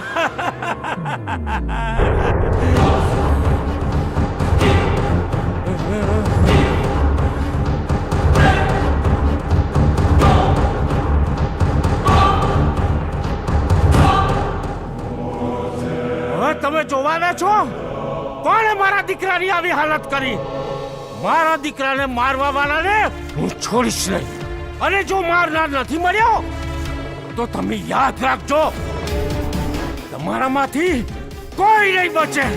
તમે જોવાના છો? કોણે મારા દીકરાની આવી હાલત કરી? મારા દીકરાને મારવા વાળાને હું છોડીશ નહીં. અને જો મારનાર નથી મળ્યો તો તમે યાદ રાખજો, તમારામાંથી કોઈ નહીં બચે.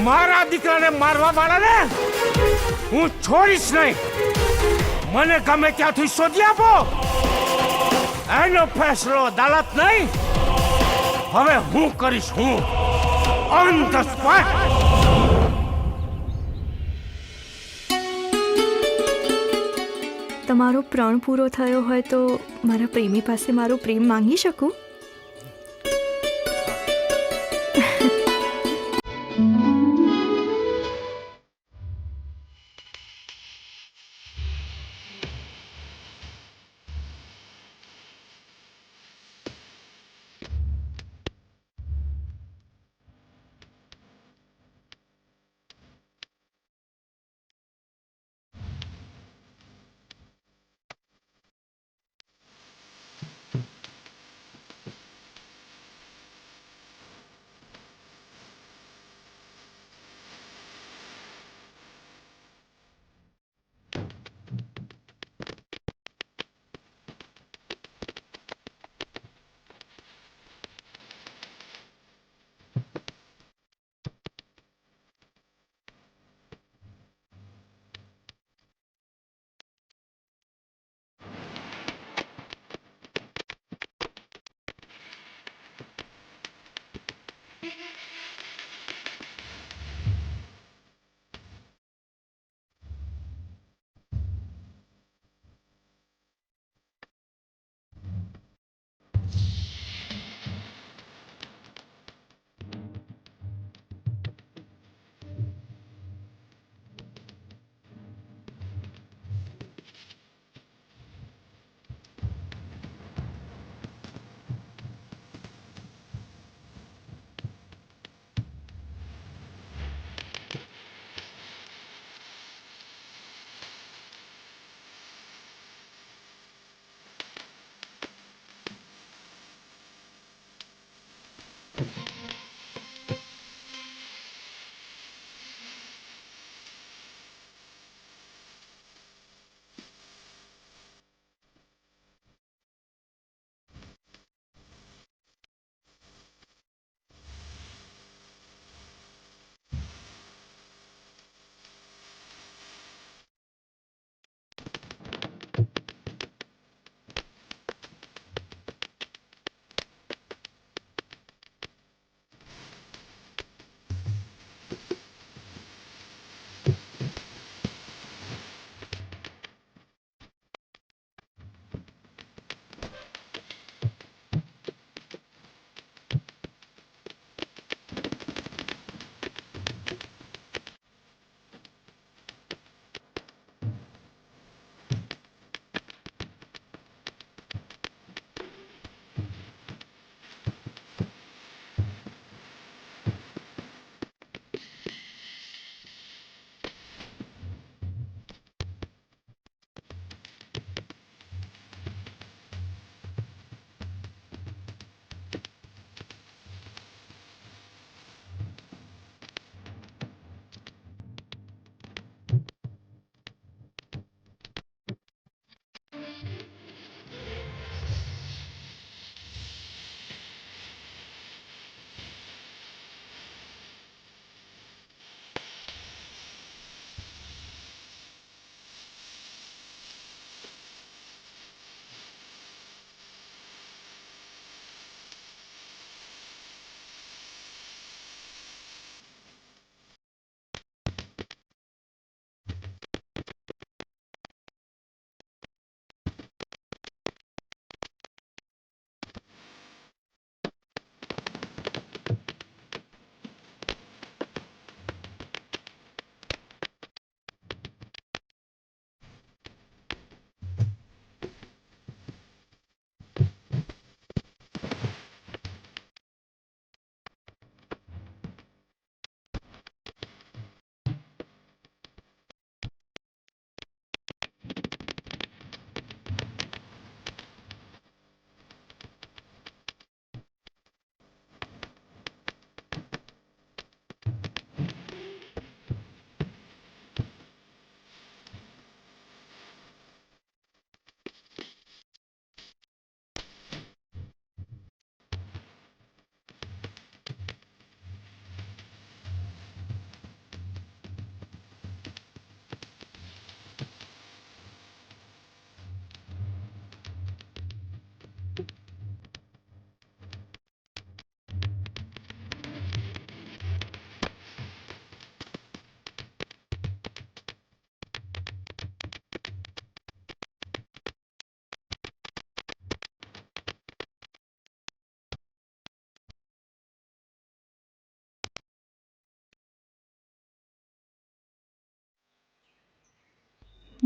મારા દીકરાને મારવા વાળાને હું છોડીશ નહીં. મને ગમે ત્યાંથી શોધી આપો, એનો ફેસલો અદાલત નહીં, હવે હું કરીશ. હું ઓન ધ સ્પોટ. તમારો પ્રણ પૂરો થયો હોય તો મારા પ્રેમી પાસે મારો પ્રેમ માંગી શકું?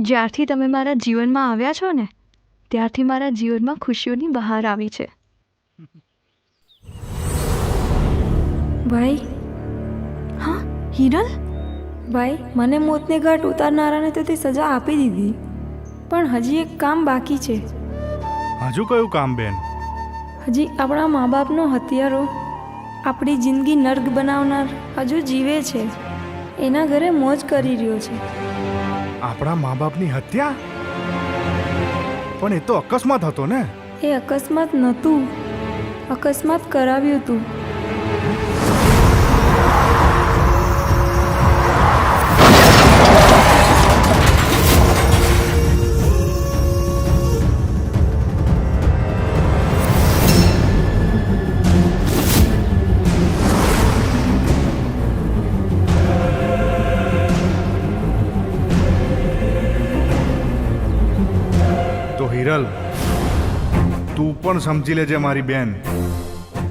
જ્યારથી તમે મારા જીવનમાં આવ્યા છો ને ત્યારથી મારા જીવનમાં ખુશીઓની બહાર આવી છે. ભાઈ, હા હિરલ, ભાઈ, મને મોતને ઘાટ ઉતારનારાને તો તે સજા આપી દીધી, પણ હજી એક કામ બાકી છે. હજુ કયું કામ બેન? હજી આપણા મા બાપનો હત્યારો, આપણી જિંદગી નર્ક બનાવનાર હજુ જીવે છે. એના ઘરે મોજ કરી રહ્યો છે. આપણા મા બાપની હત્યા? પણ એ તો અકસ્માત હતો ને? એ અકસ્માત નહોતું, અકસ્માત કરાવ્યું હતું. તો હિરલ, તું પણ સમજી લેજે મારી બેન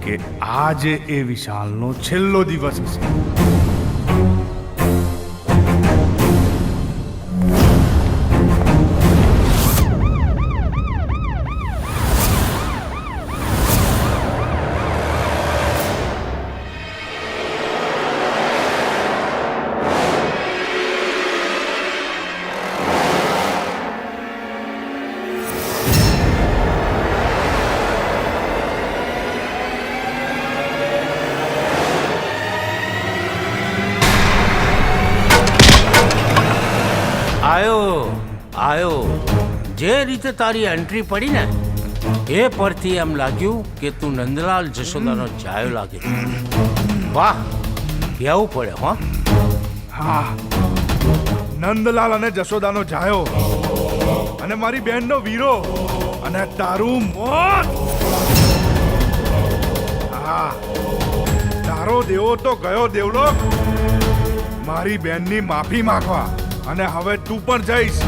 કે આજે એ વિશાલનો છેલ્લો દિવસ હશે. આયો જે રીતે તારી એન્ટ્રી પડી ને એ પરથી એમ લાગ્યું કે તું નંદલાલ જશોદાનો જાયો લાગે છે. વાહ, કેવું પડે હો. હા, નંદલાલ અને જશોદાનો જાયો અને મારી બેનનો વીરો અને તારું મોત. હા, તારો દેવો તો ગયો દેવલોક મારી બેનની માફી માંગવા, અને હવે તું પણ જઈશ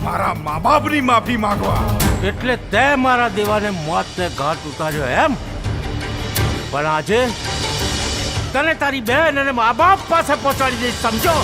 મારા મા બાપની માફી માંગવા. એટલે તે મારા દેવાને મોતને ઘાટ ઉતાર્યો એમ? પણ આજે તને તારી બેન અને મા બાપ પાસે પહોંચાડી દઈશ, સમજો?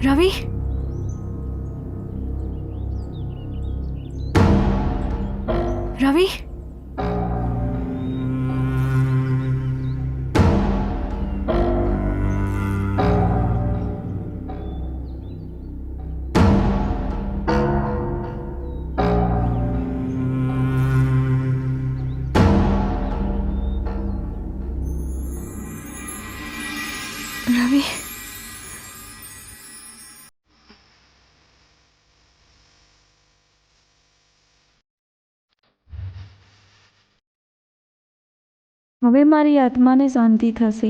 રવિ, રવિ, રવિ. હવે મારી આત્માને શાંતિ થશે.